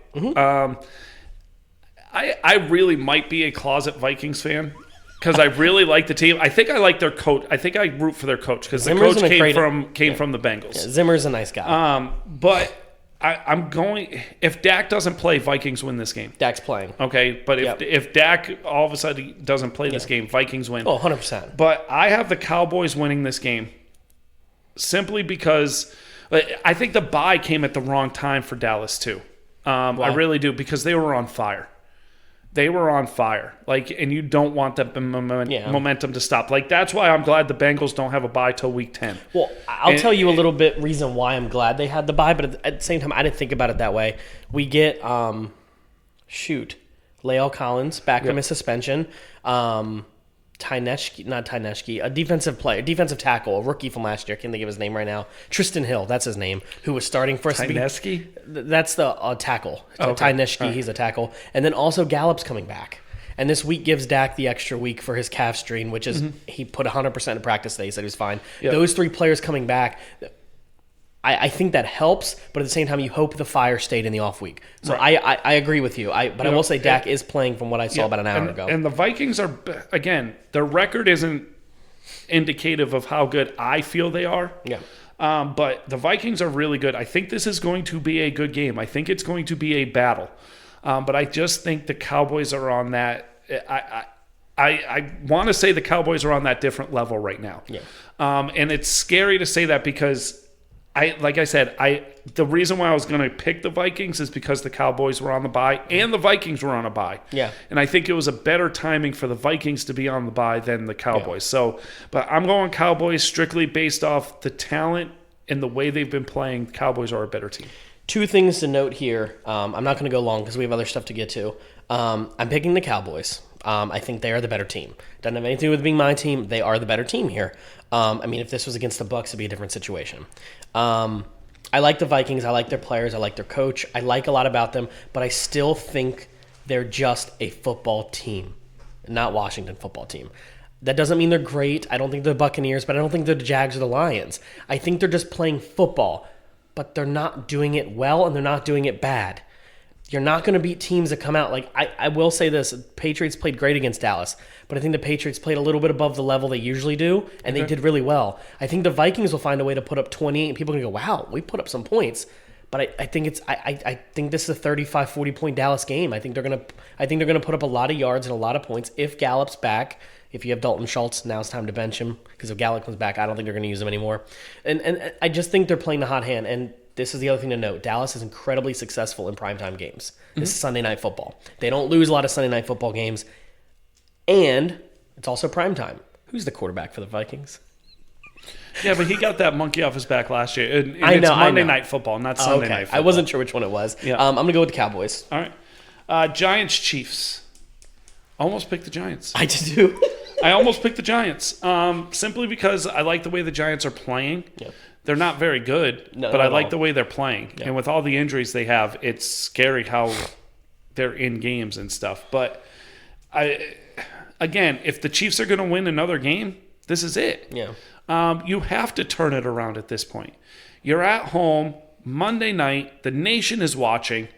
I really might be a closet Vikings fan because I really like the team. I think I like their coach. I think I root for their coach because the coach came from the Bengals. Yeah, Zimmer's a nice guy. But I'm going. If Dak doesn't play, Vikings win this game. Dak's playing. Okay, but if Dak all of a sudden doesn't play this game, Vikings win. Oh, 100%. But I have the Cowboys winning this game simply because I think the bye came at the wrong time for Dallas too. I really do because they were on fire. They were on fire, and you don't want that momentum to stop. That's why I'm glad the Bengals don't have a bye till week 10. Well, I'll tell you a little bit reason why I'm glad they had the bye, but at the same time, I didn't think about it that way. We get, La'el Collins back from his suspension. A defensive tackle, a rookie from last year. I can't think of his name right now. Tristan Hill, that's his name, who was starting for us. Tyneski? That's the tackle. Okay. Tyneski, right. He's a tackle. And then also Gallup's coming back. And this week gives Dak the extra week for his calf strain, which is he put 100% in practice today. He said he was fine. Yep. Those 3 players coming back, I think that helps, but at the same time, you hope the fire stayed in the off week. So right. I agree with you. But I will say Dak is playing from what I saw about an hour ago. And the Vikings are, again, their record isn't indicative of how good I feel they are. Yeah. But the Vikings are really good. I think this is going to be a good game. I think it's going to be a battle. But I just think the Cowboys are on that. I want to say the Cowboys are on that different level right now. Yeah. And it's scary to say that because the reason why I was going to pick the Vikings is because the Cowboys were on the bye and the Vikings were on a bye. Yeah. And I think it was a better timing for the Vikings to be on the bye than the Cowboys. So, but I'm going Cowboys strictly based off the talent and the way they've been playing. Cowboys are a better team. Two things to note here. I'm not going to go long because we have other stuff to get to. I'm picking the Cowboys. I think they are the better team. Doesn't have anything to do with being my team. They are the better team here. If this was against the Bucs, it'd be a different situation. I like the Vikings. I like their players. I like their coach. I like a lot about them, but I still think they're just a football team, not Washington football team. That doesn't mean they're great. I don't think they're the Buccaneers, but I don't think they're the Jags or the Lions. I think they're just playing football, but they're not doing it well and they're not doing it bad. You're not going to beat teams that come out. Like, I will say this. Patriots played great against Dallas, but I think the Patriots played a little bit above the level they usually do, and they did really well. I think the Vikings will find a way to put up 28, and people are going to go, wow, we put up some points. But I think I think this is a 35, 40-point Dallas game. I think they're going to put up a lot of yards and a lot of points if Gallup's back. If you have Dalton Schultz, now it's time to bench him, because if Gallup comes back, I don't think they're going to use him anymore. And I just think they're playing the hot hand. And this is the other thing to note. Dallas is incredibly successful in primetime games. This is Sunday Night Football. They don't lose a lot of Sunday Night Football games. And it's also primetime. Who's the quarterback for the Vikings? Yeah, but he got that monkey off his back last year. And I know, it's Monday I know. Night Football, not Sunday Night Football. I wasn't sure which one it was. Yeah. I'm going to go with the Cowboys. All right. Giants-Chiefs. Almost picked the Giants. I do. I almost picked the Giants simply because I like the way the Giants are playing. Yep. They're not very good, but I like the way they're playing. Yep. And with all the injuries they have, it's scary how they're in games and stuff. But again, if the Chiefs are going to win another game, this is it. Yeah. You have to turn it around at this point. You're at home, Monday night, the nation is watching.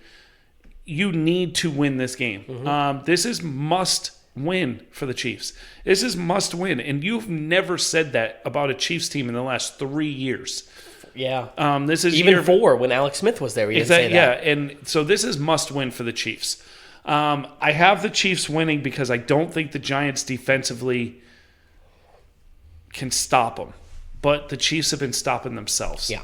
You need to win this game. Mm-hmm. This is must win for the Chiefs. This is must win. And you've never said that about a Chiefs team in the last 3 years. Yeah. This is even 4 when Alex Smith was there. We didn't say that. Yeah, and so this is must win for the Chiefs. I have the Chiefs winning because I don't think the Giants defensively can stop them. But the Chiefs have been stopping themselves. Yeah.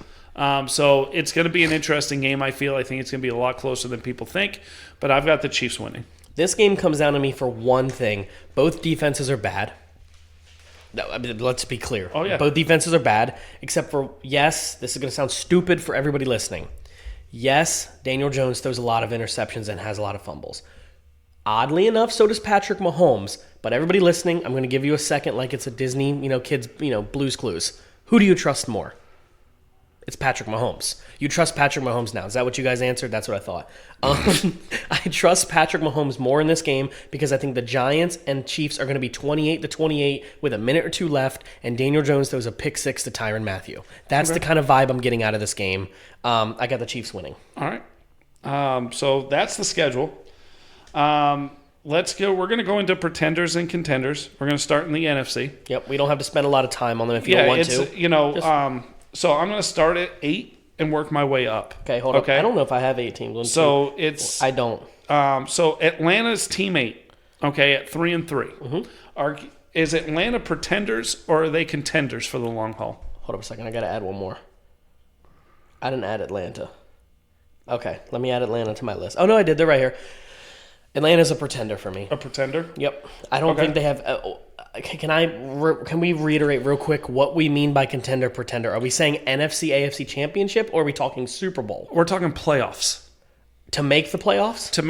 So it's going to be an interesting game, I feel. I think it's going to be a lot closer than people think. But I've got the Chiefs winning. This game comes down to me for one thing. Both defenses are bad. No, I mean, let's be clear. Oh, yeah. Both defenses are bad, except for, yes, this is going to sound stupid for everybody listening. Yes, Daniel Jones throws a lot of interceptions and has a lot of fumbles. Oddly enough, so does Patrick Mahomes. But everybody listening, I'm going to give you a second like it's a Disney, kids, Blue's Clues. Who do you trust more? It's Patrick Mahomes. You trust Patrick Mahomes now. Is that what you guys answered? That's what I thought. I trust Patrick Mahomes more in this game because I think the Giants and Chiefs are going to be 28-28 with a minute or two left, and Daniel Jones throws a pick 6 to Tyrann Mathieu. That's the kind of vibe I'm getting out of this game. I got the Chiefs winning. All right. So that's the schedule. Let's go. We're going to go into pretenders and contenders. We're going to start in the NFC. Yep. We don't have to spend a lot of time on them if you don't want to. So I'm going to start at 8 and work my way up. Okay, hold on. I don't know if I have 8 teams. So it's... I don't. So Atlanta's team 8, okay, at 3-3. Mm-hmm. Is Atlanta pretenders or are they contenders for the long haul? Hold up a second. I got to add one more. I didn't add Atlanta. Okay, let me add Atlanta to my list. Oh, no, I did. They're right here. Atlanta's a pretender for me. A pretender? Yep. I don't think they have... Can we reiterate real quick what we mean by contender, pretender? Are we saying NFC, AFC championship, or are we talking Super Bowl? We're talking playoffs. To make the playoffs? To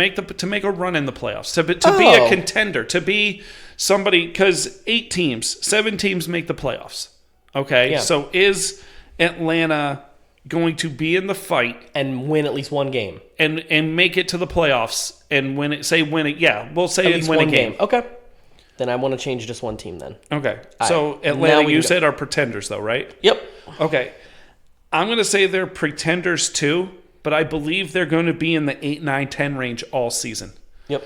make a run in the playoffs. To be a contender. To be somebody... Because 7 teams make the playoffs. Okay? Yeah. So is Atlanta going to be in the fight... And win at least one game. And make it to the playoffs and win it. Yeah, we'll say and win a game. Okay. Then I want to change just one team then. Okay. So Atlanta, you said, are pretenders though, right? Yep. Okay. I'm going to say they're pretenders too, but I believe they're going to be in the 8, 9, 10 range all season. Yep.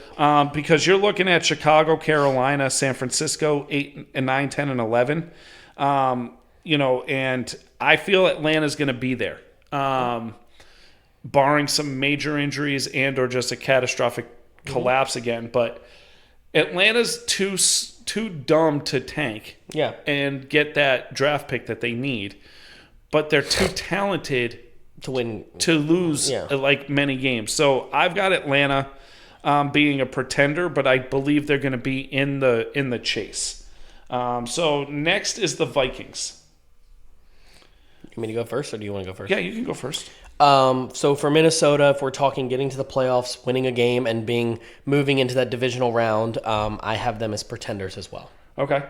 Because you're looking at Chicago, Carolina, San Francisco, 8 and 9, 10, and 11. And I feel Atlanta's going to be there. barring some major injuries and or just a catastrophic collapse again. But Atlanta's too dumb to tank and get that draft pick that they need. But they're too talented to lose like many games. So I've got Atlanta being a pretender, but I believe they're going to be in the chase. So next is the Vikings. You want me to go first, or do you want to go first? Yeah, you can go first. So for Minnesota, if we're talking getting to the playoffs, winning a game, and moving into that divisional round, I have them as pretenders as well. Okay.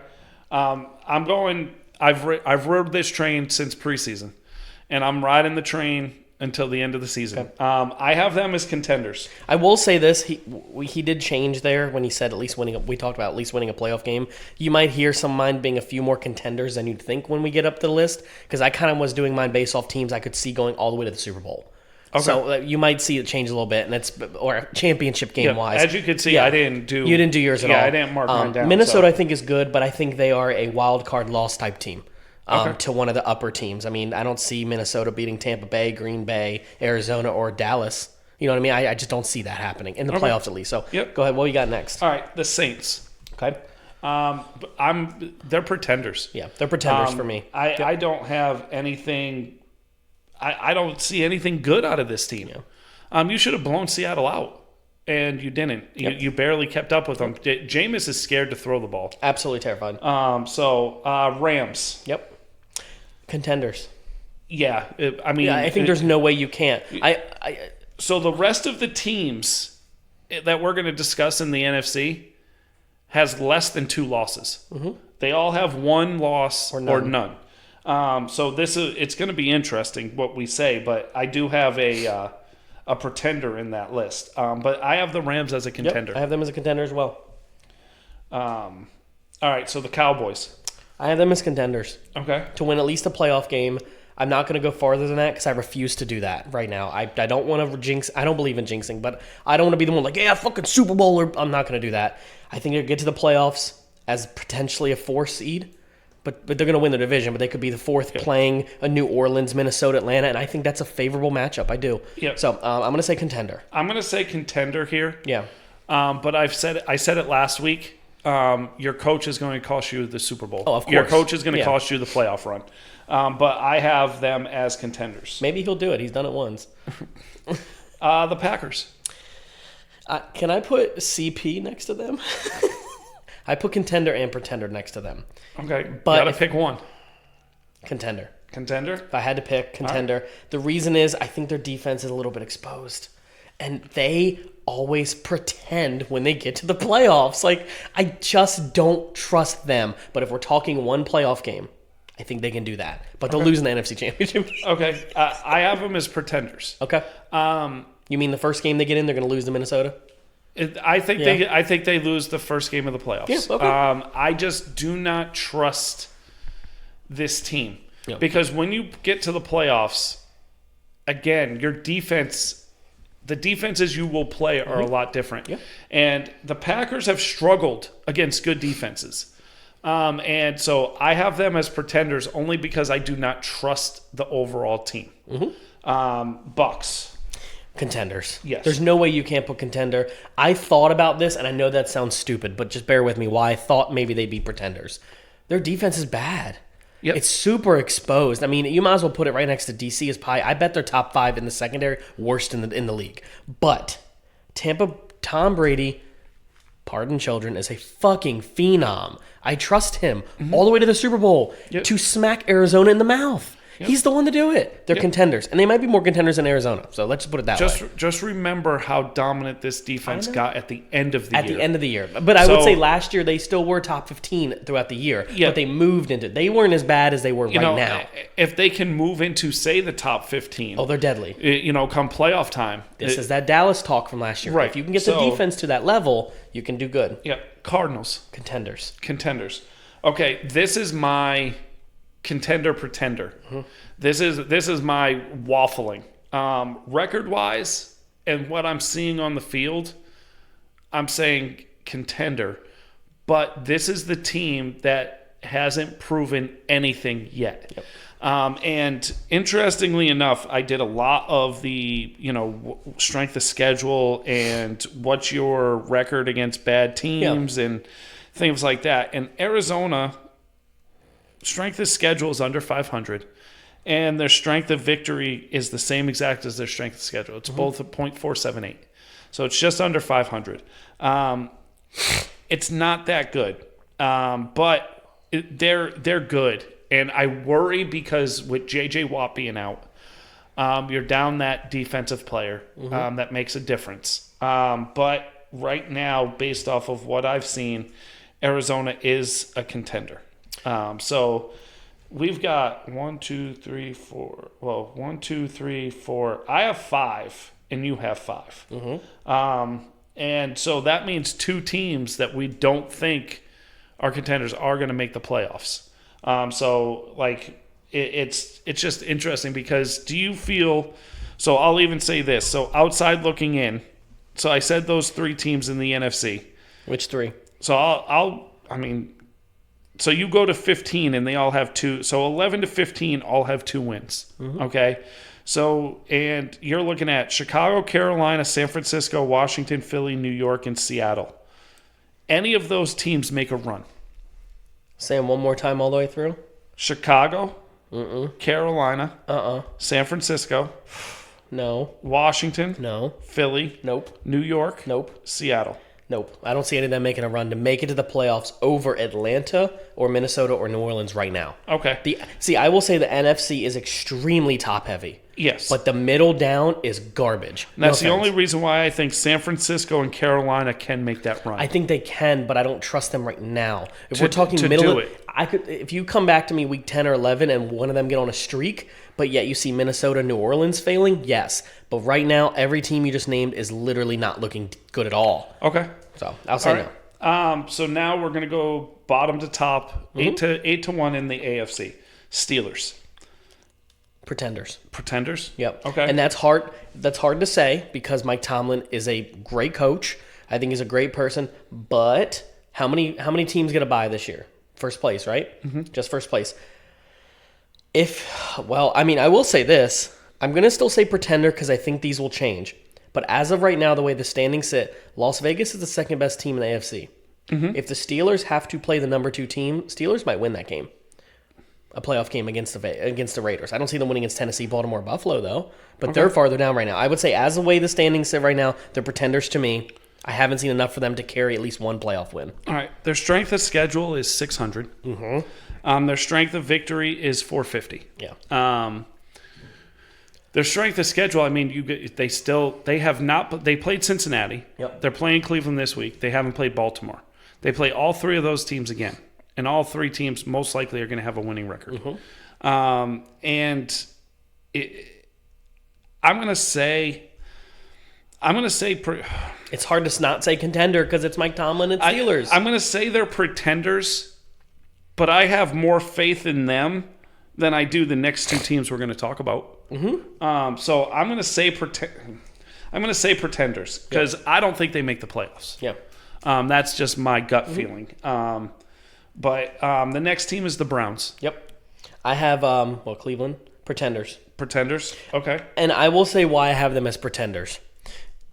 I'm going. I've rode this train since preseason, and I'm riding the train until the end of the season. Okay. I have them as contenders. I will say this: he did change there when he said at least winning. We talked about at least winning a playoff game. You might hear some of mine being a few more contenders than you'd think when we get up the list, because I kind of was doing mine based off teams I could see going all the way to the Super Bowl. Okay. So you might see it change a little bit, and or championship game wise. As you can see, I didn't do. You didn't do yours at all. Yeah, I didn't mark mine down. Minnesota, I think, is good, but I think they are a wild card loss type team. To one of the upper teams. I mean, I don't see Minnesota beating Tampa Bay, Green Bay, Arizona, or Dallas. You know what I mean? I just don't see that happening in the playoffs at least. So go ahead. What you got next? All right, the Saints. Okay. They're pretenders. Yeah, they're pretenders for me. I don't have anything. I don't see anything good out of this team. Yeah. You should have blown Seattle out, and you didn't. You barely kept up with them. Jameis is scared to throw the ball. Absolutely terrified. Rams. Yep. Contenders. Yeah, I think there's no way you can't. So the rest of the teams that we're going to discuss in the NFC has less than 2 losses. Mm-hmm. They all have 1 loss or none. So it's going to be interesting what we say, but I do have a pretender in that list. But I have the Rams as a contender. Yep, I have them as a contender as well. All right, so the Cowboys. I have them as contenders. Okay. To win at least a playoff game. I'm not going to go farther than that because I refuse to do that right now. I don't want to jinx. I don't believe in jinxing, but I don't want to be the one like, yeah, fucking Super Bowl. I'm not going to do that. I think they'll get to the playoffs as potentially a 4 seed, but they're going to win the division. But they could be the 4th playing a New Orleans, Minnesota, Atlanta, and I think that's a favorable matchup. I do. Yeah. So I'm going to say contender. I'm going to say contender here. Yeah. But I said it last week. Your coach is going to cost you the Super Bowl. Oh, of course. Your coach is going to cost you the playoff run. But I have them as contenders. Maybe he'll do it. He's done it once. The Packers. Can I put CP next to them? I put contender and pretender next to them. Okay, but you got to pick one. Contender. Contender? If I had to pick, contender. Right. The reason is I think their defense is a little bit exposed. And they always pretend when they get to the playoffs. Like, I just don't trust them. But if we're talking one playoff game, I think they can do that. But they'll lose in the NFC Championship. Okay. I have them as pretenders. Okay. You mean the first game they get in, they're going to lose to Minnesota? I think they lose the first game of the playoffs. Yeah, okay. I just do not trust this team. Yep. Because when you get to the playoffs, again, your defense... The defenses you will play are a lot different. Yeah. And the Packers have struggled against good defenses. And so I have them as pretenders only because I do not trust the overall team. Mm-hmm. Bucks. Contenders. Yes. There's no way you can't put contender. I thought about this, and I know that sounds stupid, but just bear with me why I thought maybe they'd be pretenders. Their defense is bad. Yep. It's super exposed. I mean, you might as well put it right next to DC as pie. I bet they're top 5 in the secondary, worst in the league. But Tom Brady, pardon children, is a fucking phenom. I trust him all the way to the Super Bowl to smack Arizona in the mouth. Yep. He's the one to do it. They're contenders. And they might be more contenders than Arizona. So let's just put it that way. Just remember how dominant this defense got at the end of the year. At the end of the year. But I would say last year they still were top 15 throughout the year. Yeah. But they moved into it. They weren't as bad as they were now. If they can move into, say, the top 15. Oh, they're deadly. Come playoff time. This is that Dallas talk from last year. Right. If you can get the defense to that level, you can do good. Yeah. Cardinals. Contenders. Okay, this is my... contender-pretender. Mm-hmm. This is my waffling. Record-wise, and what I'm seeing on the field, I'm saying contender. But this is the team that hasn't proven anything yet. And interestingly enough, I did a lot of the, strength of schedule and what's your record against bad teams and things like that. And Arizona, strength of schedule is under 500. And their strength of victory is the same exact as their strength of schedule. It's both a .478. So it's just under 500. It's not that good. But they're good. And I worry because with J.J. Watt being out, you're down that defensive player that makes a difference. But right now, based off of what I've seen, Arizona is a contender. So we've got 1, 2, 3, 4. Well, 1, 2, 3, 4. I have 5, and you have 5. And so that means 2 teams that we don't think are contenders are going to make the playoffs. It's just interesting because do you feel – so I'll even say this. So outside looking in, so I said those 3 teams in the NFC. Which 3? So so you go to 15 and they all have 2. So 11 to 15 all have 2 wins. Okay? So, and you're looking at Chicago, Carolina, San Francisco, Washington, Philly, New York, and Seattle. Any of those teams make a run. Say them one more time all the way through. Chicago, Carolina, San Francisco, no. Washington, no. Philly, Nope. New York, Nope. Seattle. Nope. I don't see any of them making a run to make it to the playoffs over Atlanta or Minnesota or New Orleans right now. Okay. I will say the NFC is extremely top-heavy. Yes. But the middle down is garbage. That's the only reason why I think San Francisco and Carolina can make that run. I think they can, but I don't trust them right now. If we're talking to middle, do it. If you come back to me week 10 or 11 and one of them get on a streak, but yet you see Minnesota, New Orleans failing, yes. But right now, every team you just named is literally not looking good at all. Okay. So I'll say no. So now we're going to go bottom to top, 8 to 1 in the AFC. Steelers. Pretenders? Yep. Okay. And that's hard to say because Mike Tomlin is a great coach. I think he's a great person. But how many teams get a bye this year? First place, right? Just first place. I will say this. I'm going to still say pretender because I think these will change. But as of right now, the way the standings sit, Las Vegas is the second best team in the AFC. If the Steelers have to play the number 2 team, Steelers might win that game. A playoff game against the Raiders. I don't see them winning against Tennessee, Baltimore, Buffalo, though. But they're farther down right now. I would say as the way the standings sit right now, they're pretenders to me. I haven't seen enough for them to carry at least one playoff win. All right. Their strength of schedule is 600. Their strength of victory is 450. Yeah. Their strength of schedule, they played Cincinnati. Yep. They're playing Cleveland this week. They haven't played Baltimore. They play all 3 of those teams again. And all 3 teams most likely are going to have a winning record. I'm going to say it's hard to not say contender because it's Mike Tomlin and Steelers. I'm going to say they're pretenders, but I have more faith in them than I do the next 2 teams we're going to talk about. So I'm going to say pretenders because I don't think they make the playoffs. Yeah. That's just my gut feeling. But the next team is the Browns. Yep. I have Cleveland pretenders. Pretenders. Okay. And I will say why I have them as pretenders.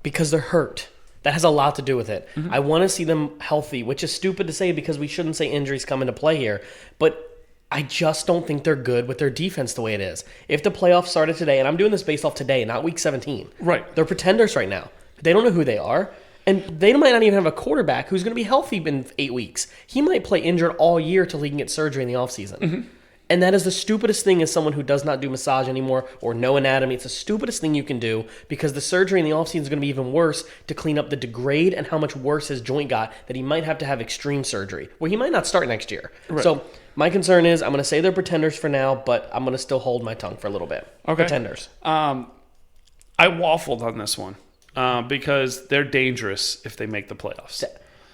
Because they're hurt. That has a lot to do with it. I want to see them healthy, which is stupid to say because we shouldn't say injuries come into play here. But I just don't think they're good with their defense the way it is. If the playoffs started today, and I'm doing this based off today, not week 17. Right. They're pretenders right now. They don't know who they are. And they might not even have a quarterback who's going to be healthy in 8 weeks. He might play injured all year till he can get surgery in the offseason. And that is the stupidest thing as someone who does not do massage anymore or know anatomy. It's the stupidest thing you can do because the surgery in the offseason is going to be even worse to clean up the degrade and how much worse his joint got that he might have to have extreme surgery where he might not start next year. Right. So my concern is I'm going to say they're pretenders for now, but I'm going to still hold my tongue for a little bit. Okay. Pretenders. I waffled on this one because they're dangerous if they make the playoffs.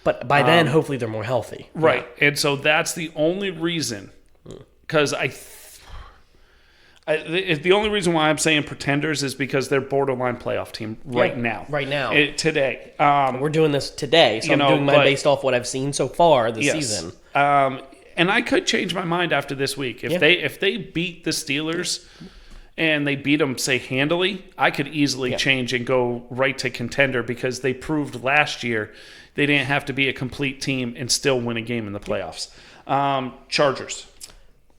But by then, hopefully they're more healthy. Right. Yeah. And so that's the only reason. Because the only reason why I'm saying pretenders is because they're borderline playoff team now. Right now. Today. We're doing this today, so I'm doing mine based off what I've seen so far this season. and I could change my mind after this week. If they beat the Steelers and they beat them, say, handily, I could easily change and go right to contender because they proved last year they didn't have to be a complete team and still win a game in the playoffs. Chargers.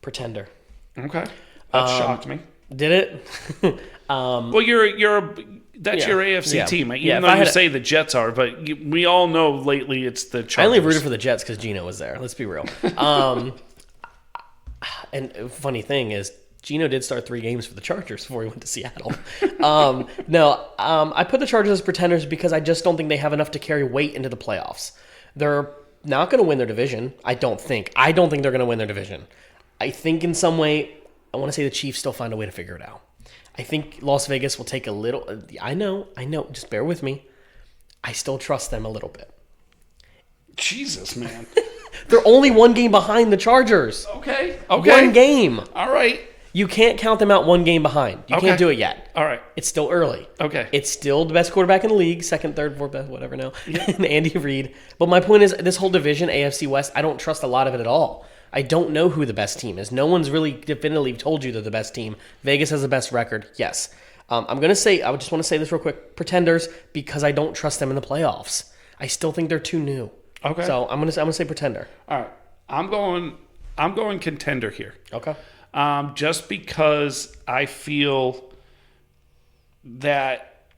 Pretender. Okay. That shocked me. Did it? Well, that's your AFC team. Even though you say the Jets are, but we all know lately it's the Chargers. I only rooted for the Jets because Geno was there. Let's be real. And funny thing is, Geno did start 3 games for the Chargers before he went to Seattle. I put the Chargers as pretenders because I just don't think they have enough to carry weight into the playoffs. They're not going to win their division, I don't think. I don't think they're going to win their division. I think in some way, I want to say the Chiefs still find a way to figure it out. I think Las Vegas will take a little... I know. Just bear with me. I still trust them a little bit. Jesus, man. They're only 1 game behind the Chargers. Okay. 1 game. All right. You can't count them out 1 game behind. You can't do it yet. All right. It's still early. Okay. It's still the best quarterback in the league, second, third, fourth best, whatever now, and Andy Reid. But my point is, this whole division, AFC West, I don't trust a lot of it at all. I don't know who the best team is. No one's really definitively told you they're the best team. Vegas has the best record, yes. I'm going to say, I just want to say this real quick, pretenders, because I don't trust them in the playoffs. I still think they're too new. Okay. So I'm going to say pretender. All right. I'm going contender here. Okay. Just because I feel that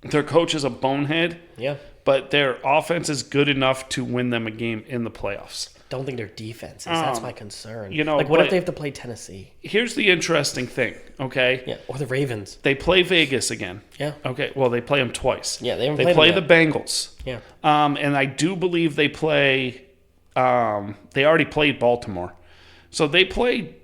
their coach is a bonehead. Yeah. But their offense is good enough to win them a game in the playoffs. Don't think their defense is. That's my concern. What if they have to play Tennessee? Here's the interesting thing, okay? Yeah, or the Ravens. They play Vegas again. Yeah. Okay, well, they play them twice. Yeah, they play the Bengals. Yeah. And I do believe they play they already played Baltimore. So they played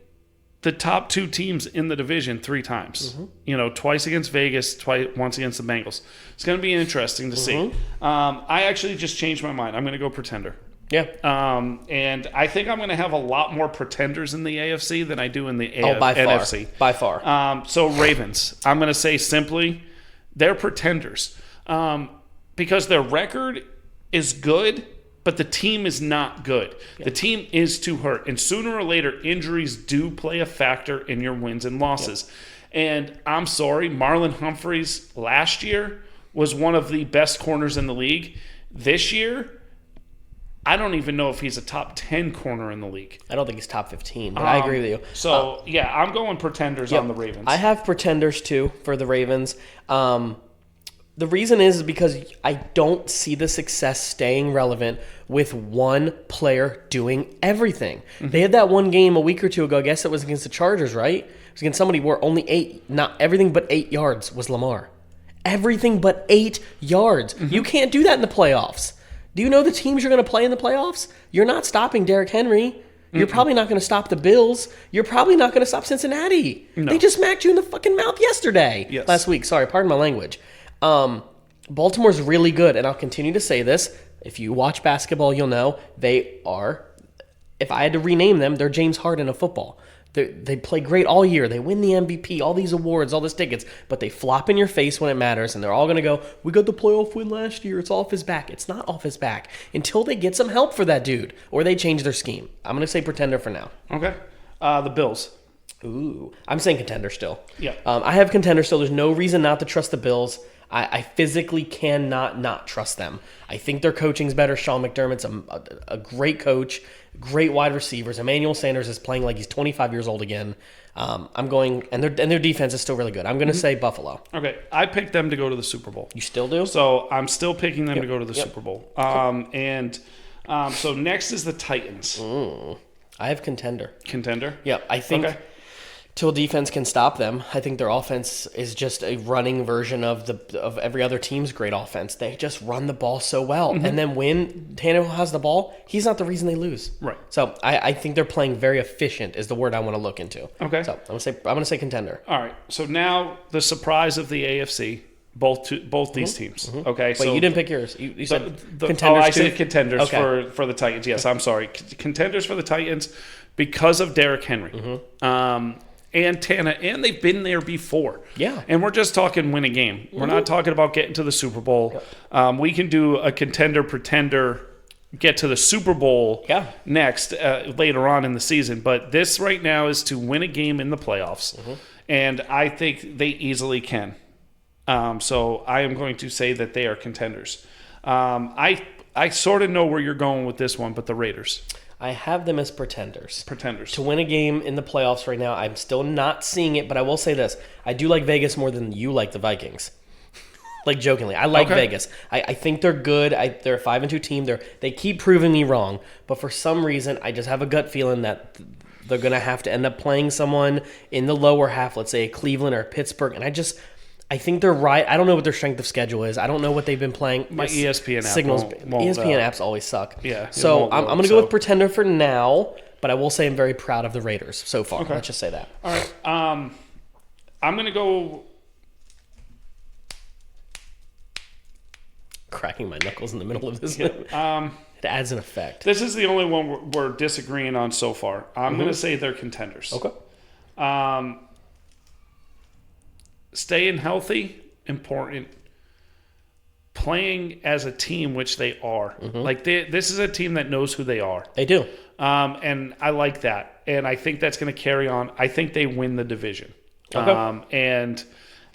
the top 2 teams in the division 3 times. Mm-hmm. Twice against Vegas, once against the Bengals. It's going to be interesting to see. I actually just changed my mind. I'm going to go pretender. Yeah. And I think I'm going to have a lot more pretenders in the AFC than I do in the NFC. By far. So Ravens, I'm going to say simply, they're pretenders. Because their record is good, but the team is not good. Yeah. The team is too hurt. And sooner or later, injuries do play a factor in your wins and losses. Yeah. And I'm sorry, Marlon Humphreys last year was one of the best corners in the league. This year, I don't even know if he's a top 10 corner in the league. I don't think he's top 15, but I agree with you. So, I'm going pretenders on the Ravens. I have pretenders, too, for the Ravens. The reason is because I don't see the success staying relevant with one player doing everything. Mm-hmm. They had that one game a week or 2 ago. I guess it was against the Chargers, right? It was against somebody where only 8, not everything but 8 yards was Lamar. Everything but 8 yards. Mm-hmm. You can't do that in the playoffs. Do you know the teams you're going to play in the playoffs? You're not stopping Derrick Henry. You're probably not going to stop the Bills. You're probably not going to stop Cincinnati. No. They just smacked you in the fucking mouth yesterday. Last week. Sorry, pardon my language. Baltimore's really good, and I'll continue to say this. If you watch basketball, you'll know they are, if I had to rename them, they're James Harden of football. They play great all year. They win the MVP, all these awards, all these tickets, but they flop in your face when it matters, and they're all going to go, we got the playoff win last year. It's off his back. It's not off his back until they get some help for that dude, or they change their scheme. I'm going to say pretender for now. Okay. The Bills. Ooh. I'm saying contender still. Yeah. I have contender still. There's no reason not to trust the Bills. I physically cannot not trust them. I think their coaching's better. Sean McDermott's a great coach, great wide receivers. Emmanuel Sanders is playing like he's 25 years old again. I'm going, and their defense is still really good. I'm going to say Buffalo. Okay, I picked them to go to the Super Bowl. You still do? So I'm still picking them to go to the Super Bowl. So next is the Titans. I have contender. Contender? Yeah, I think till defense can stop them. I think their offense is just a running version of every other team's great offense. They just run the ball so well. Mm-hmm. And then when Tannehill has the ball, he's not the reason they lose. Right. So I think they're playing very efficient is the word I want to look into. Okay. So I'm gonna say contender. All right. So now the surprise of the AFC, both these teams. Mm-hmm. Okay. Wait, you didn't pick yours. You said contenders. Oh, I said contenders for the Titans. Yes, I'm sorry. Contenders for the Titans because of Derrick Henry. Mm-hmm. And Tana, and they've been there before. Yeah. And we're just talking win a game. We're not talking about getting to the Super Bowl. Yep. We can do a contender-pretender get to the Super Bowl Yeah. next later on in the season. But this right now is to win a game in the playoffs. And I think they easily can. So I am going to say that they are contenders. I sort of know where you're going with this one, but the Raiders. I have them as pretenders. Pretenders. To win a game in the playoffs right now, I'm still not seeing it, but I will say this. I do like Vegas more than you like the Vikings. Like, jokingly. I like Vegas. I think they're good. They're a 5-2 team. They keep proving me wrong, but for some reason, I just have a gut feeling that they're going to have to end up playing someone in the lower half, let's say Cleveland or Pittsburgh, and I think they're right. I don't know what their strength of schedule is. I don't know what they've been playing. My ESPN app signals. won't, ESPN apps always suck. Yeah. So I'm going to go with pretender for now, but I will say I'm very proud of the Raiders so far. Okay. Let's just say that. All right. I'm going to go. Cracking my knuckles in the middle of this. It adds an effect. This is the only one we're disagreeing on so far. I'm going to say they're contenders. Okay. Staying healthy, important. Playing as a team, which they are. Like this is a team that knows who they are. They do. And I like that. And I think that's going to carry on. I think they win the division. Okay.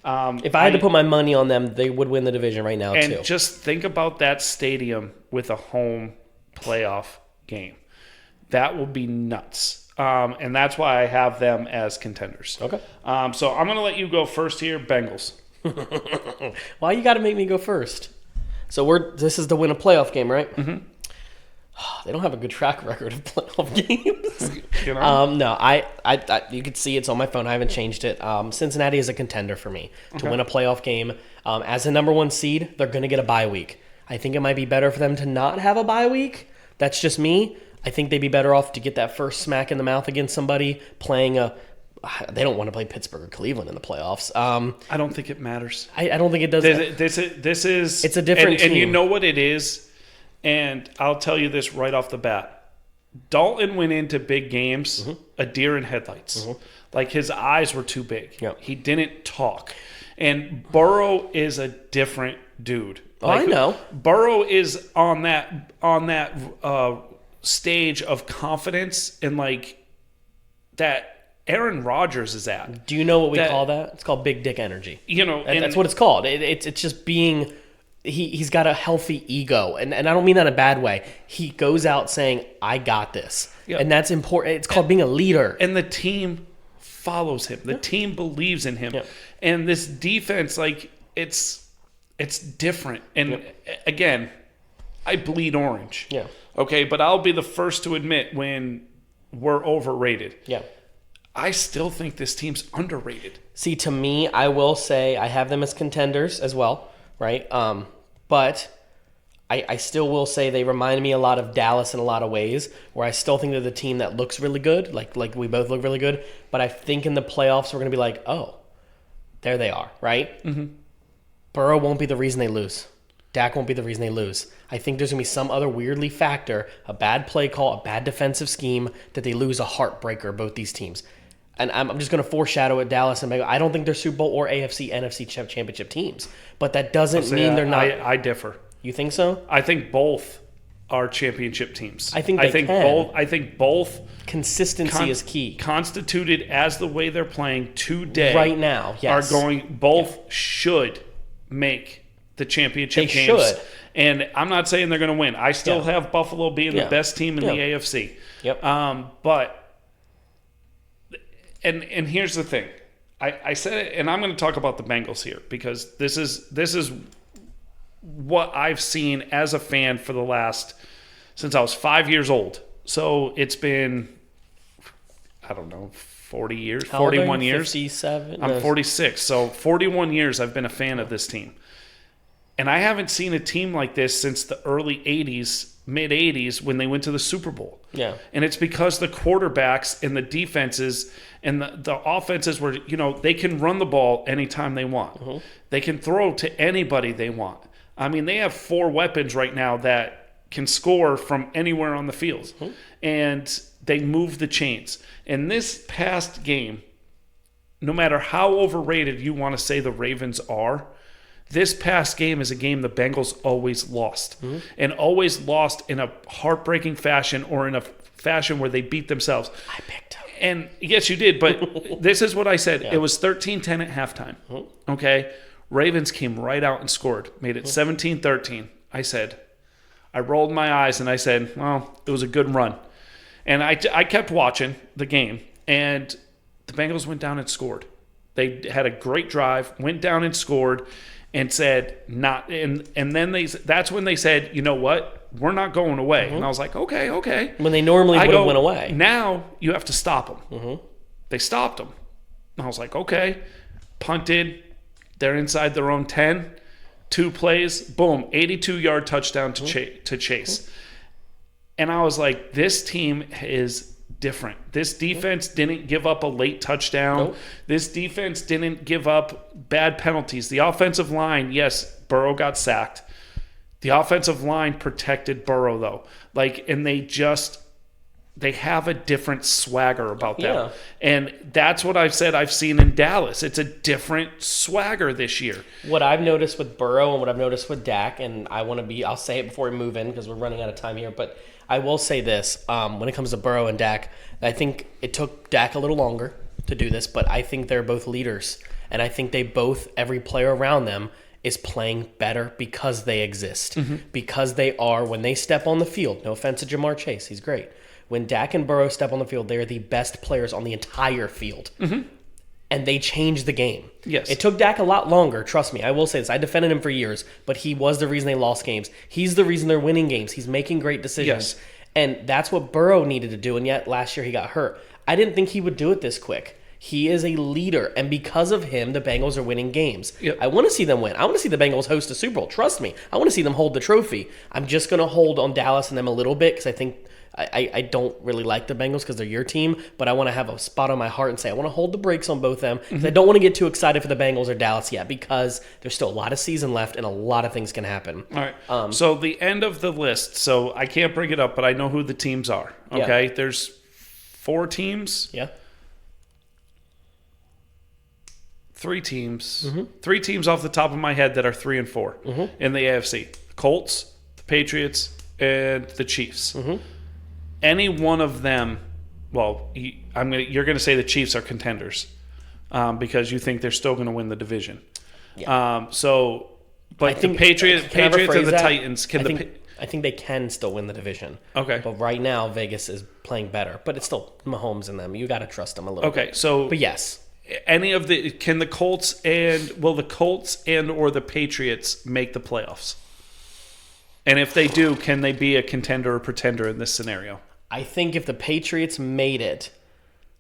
If I had to put my money on them, they would win the division right now, too. And just think about that stadium with a home playoff game. That will be nuts. And that's why I have them as contenders. Okay. So I'm going to let you go first here, Bengals. Why you got to make me go first? So this is to win a playoff game, right? They don't have a good track record of playoff games. You know? No, I you can see it's on my phone. I haven't changed it. Cincinnati is a contender for me to win a playoff game. As the number 1 seed, they're going to get a bye week. I think it might be better for them to not have a bye week. That's just me. I think they'd be better off to get that first smack in the mouth against somebody playing they don't want to play Pittsburgh or Cleveland in the playoffs. I don't think it matters. I don't think it does. This is it's a different team. And you know what it is? And I'll tell you this right off the bat. Dalton went into big games a deer in headlights. Like his eyes were too big. Yep. He didn't talk. And Burrow is a different dude. I know. Burrow is on that stage of confidence and like that Aaron Rodgers is at. Do you know what we call that? It's called big dick energy. You know, that's what it's called. It's just being. He's got a healthy ego, and I don't mean that in a bad way. He goes out saying, "I got this," and that's important. It's called being a leader. And the team follows him. The team believes in him. Yeah. And this defense, like it's different. And again, I bleed orange. Yeah. Okay, but I'll be the first to admit when we're overrated. Yeah. I still think this team's underrated. See, to me, I will say I have them as contenders as well, right? But I still will say they remind me a lot of Dallas in a lot of ways, where I still think they're the team that looks really good, like we both look really good. But I think in the playoffs we're going to be like, oh, there they are, right? Mm-hmm. Burrow won't be the reason they lose. Dak won't be the reason they lose. I think there's going to be some other weirdly factor, a bad play call, a bad defensive scheme, that they lose a heartbreaker, both these teams. And I'm just going to foreshadow it, Dallas and Bengals. I don't think they're Super Bowl or AFC, NFC championship teams. But that doesn't mean they're not. I differ. You think so? I think both are championship teams. I think both consistency is key. Constituted as the way they're playing today right now, yes. Are going should make the championship games. They should. And I'm not saying they're going to win. I still have Buffalo being the best team in the AFC. Yep. But and here's the thing. I said it, and I'm going to talk about the Bengals here because this is what I've seen as a fan for the last since I was 5 years old. So it's been, I don't know, 40 years, 41 years. 57. I'm 46. So 41 years I've been a fan of this team. And I haven't seen a team like this since the early 80s, mid 80s when they went to the Super Bowl. Yeah. And it's because the quarterbacks and the defenses and the offenses were, they can run the ball anytime they want. Mm-hmm. They can throw to anybody they want. I mean, they have 4 weapons right now that can score from anywhere on the field. Mm-hmm. And they move the chains. And this past game, no matter how overrated you want to say the Ravens are, This past game is a game the Bengals always lost, and always lost in a heartbreaking fashion or in a fashion where they beat themselves. I picked them. And yes, you did, but this is what I said. Yeah. It was 13-10 at halftime. Okay? Ravens came right out and scored, made it 17-13. I rolled my eyes and I said, well, it was a good run. And I kept watching the game, and the Bengals went down and scored. They had a great drive, went down and scored, and said not. And then that's when they said, you know what, we're not going away. And I was like, okay. When they normally would have went away. Now you have to stop them. They stopped them. And I was like, okay. Punted. They're inside their own 10. 2 plays. Boom. 82-yard touchdown to Chase. And I was like, this team is different. This defense didn't give up a late touchdown. Nope. This defense didn't give up bad penalties. The offensive line, yes, Burrow got sacked. The offensive line protected Burrow, though. And they have a different swagger about them. Yeah. And that's what I've said I've seen in Dallas. It's a different swagger this year. What I've noticed with Burrow and what I've noticed with Dak, and I'll say it before we move in because we're running out of time here, but I will say this. When it comes to Burrow and Dak, I think it took Dak a little longer to do this, but I think they're both leaders. And I think every player around them is playing better because they exist. Because they are, when they step on the field, no offense to Jamar Chase, he's great. When Dak and Burrow step on the field, they're the best players on the entire field. And they change the game. Yes. It took Dak a lot longer, trust me. I will say this. I defended him for years, but he was the reason they lost games. He's the reason they're winning games. He's making great decisions. Yes. And that's what Burrow needed to do, and yet last year he got hurt. I didn't think he would do it this quick. He is a leader, and because of him, the Bengals are winning games. Yep. I want to see them win. I want to see the Bengals host a Super Bowl. Trust me. I want to see them hold the trophy. I'm just going to hold on Dallas and them a little bit because I think I don't really like the Bengals because they're your team, but I want to have a spot on my heart and say I want to hold the brakes on both of them because I don't want to get too excited for the Bengals or Dallas yet because there's still a lot of season left and a lot of things can happen. All right. So the end of the list. So I can't bring it up, but I know who the teams are. Okay. Yeah. There's 4 teams. Yeah. 3 teams. 3 teams off the top of my head that are 3 and 4 in the AFC: the Colts, the Patriots, and the Chiefs. Any one of them, well, you're going to say the Chiefs are contenders because you think they're still going to win the division. Yeah. But I think the Patriots and the Titans I think they can still win the division. Okay. But right now Vegas is playing better, but it's still Mahomes in them. You got to trust them a little bit. Okay. So, but yes. Can the Colts or the Patriots make the playoffs? And if they do, can they be a contender or pretender in this scenario? I think if the Patriots made it,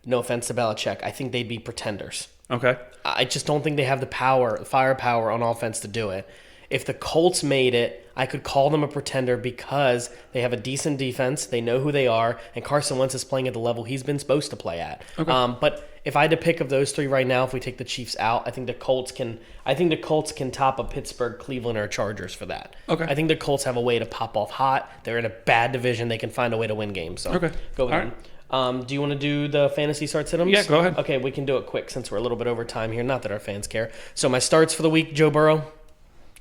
no offense to Belichick, I think they'd be pretenders. Okay. I just don't think they have the firepower on offense to do it. If the Colts made it, I could call them a pretender because they have a decent defense, they know who they are, and Carson Wentz is playing at the level he's been supposed to play at. Okay. But if I had to pick of those 3 right now, if we take the Chiefs out, I think the Colts can top a Pittsburgh, Cleveland, or Chargers for that. Okay. I think the Colts have a way to pop off hot. They're in a bad division. They can find a way to win games. So okay. Go with them. Right. Do you want to do the fantasy start sit-ems? Yeah, go ahead. Okay, we can do it quick since we're a little bit over time here. Not that our fans care. So my starts for the week: Joe Burrow,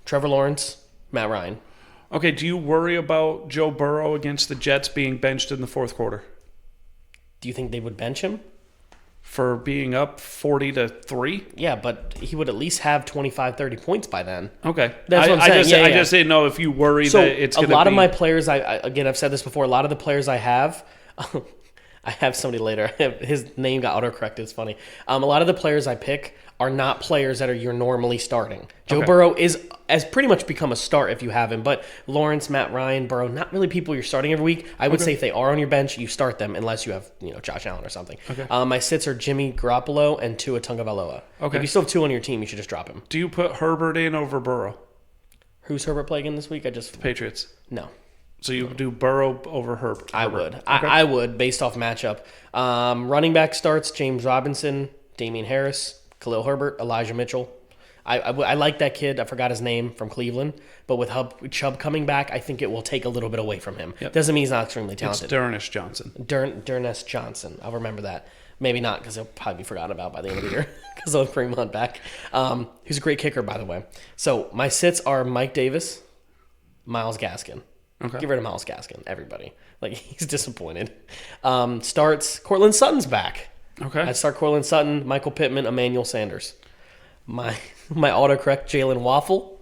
Trevor Lawrence, Matt Ryan. Okay, do you worry about Joe Burrow against the Jets being benched in the 4th quarter? Do you think they would bench him? For being up 40-3? Yeah, but he would at least have 25, 30 points by then. Okay. That's what I'm saying. I just didn't know if you worry that it's going to be... a lot of my players, I've said this before, a lot of the players I have... I have somebody later. His name got autocorrected. It's funny. A lot of the players I pick are not players that you're normally starting. Joe Burrow has pretty much become a start if you have him, but Lawrence, Matt Ryan, Burrow, not really people you're starting every week. I would say if they are on your bench, you start them unless you have Josh Allen or something. Okay. My sits are Jimmy Garoppolo and Tua Tagovailoa. Okay. If you still have 2 on your team, you should just drop him. Do you put Herbert in over Burrow? Who's Herbert playing in this week? The Patriots. No. So you do Burrow over Herbert? I would. Okay. I would, based off matchup. Running back starts: James Robinson, Damian Harris, Khalil Herbert, Elijah Mitchell. I like that kid. I forgot his name from Cleveland. But with Chubb coming back, I think it will take a little bit away from him. Yep. Doesn't mean he's not extremely talented. It's D'Ernest Johnson. D'Ernest Johnson. I'll remember that. Maybe not, because he'll probably be forgotten about by the end of the year because they'll bring Hunt back. Who's a great kicker, by the way. So my sits are Mike Davis, Myles Gaskin. Okay. Get rid of Myles Gaskin, everybody. Like, he's disappointed. Starts, Cortland Sutton's back. Okay. I start Cortland Sutton, Michael Pittman, Emmanuel Sanders. My autocorrect, Jalen Waffle,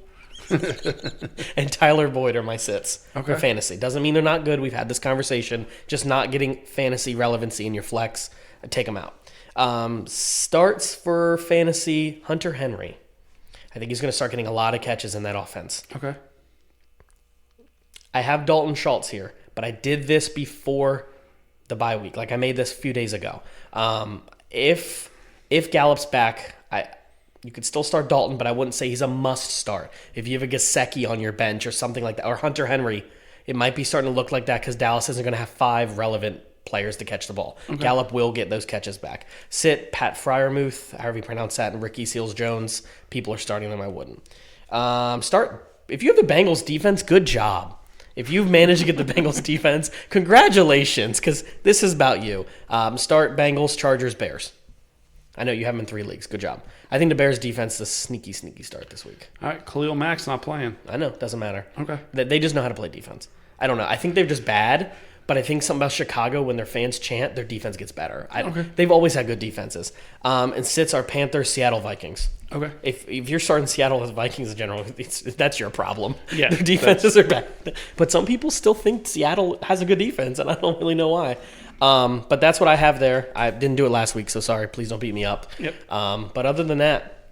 and Tyler Boyd are my sits for fantasy. Doesn't mean they're not good. We've had this conversation. Just not getting fantasy relevancy in your flex. Take them out. Starts for fantasy, Hunter Henry. I think he's going to start getting a lot of catches in that offense. Okay. I have Dalton Schultz here, but I did this before the bye week. Like, I made this a few days ago. If Gallup's back, you could still start Dalton, but I wouldn't say he's a must start. If you have a Gesicki on your bench or something like that, or Hunter Henry, it might be starting to look like that because Dallas isn't going to have 5 relevant players to catch the ball. Okay. Gallup will get those catches back. Sit Pat Freiermuth, however you pronounce that, and Ricky Seals-Jones. People are starting them. I wouldn't. Start if you have the Bengals defense. Good job. If you've managed to get the Bengals defense, congratulations, because this is about you. Start Bengals, Chargers, Bears. I know you have them in 3 leagues. Good job. I think the Bears defense is a sneaky start this week. All right, Khalil Mack's not playing. I know. Doesn't matter. Okay. They just know how to play defense. I don't know. I think they're just bad, but I think something about Chicago, when their fans chant, their defense gets better. They've always had good defenses. And sits are Panthers, Seattle, Vikings. Okay. If you're starting Seattle as Vikings in general, that's your problem. Yeah. Their defenses are bad. But some people still think Seattle has a good defense, and I don't really know why. But that's what I have there. I didn't do it last week, so sorry. Please don't beat me up. Yep. But other than that,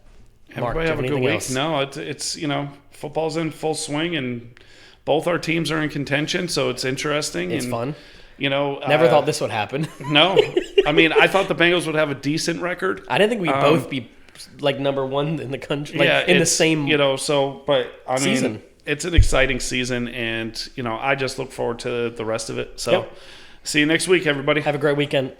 Mark, everybody have a good week. Else? No, it's football's in full swing, and both our teams are in contention, so it's interesting. It's fun. Never thought this would happen. No. I mean, I thought the Bengals would have a decent record. I didn't think we'd both be like number one in the country, in the same but I mean, season. It's an exciting season, and I just look forward to the rest of it. So, See you next week, everybody. Have a great weekend.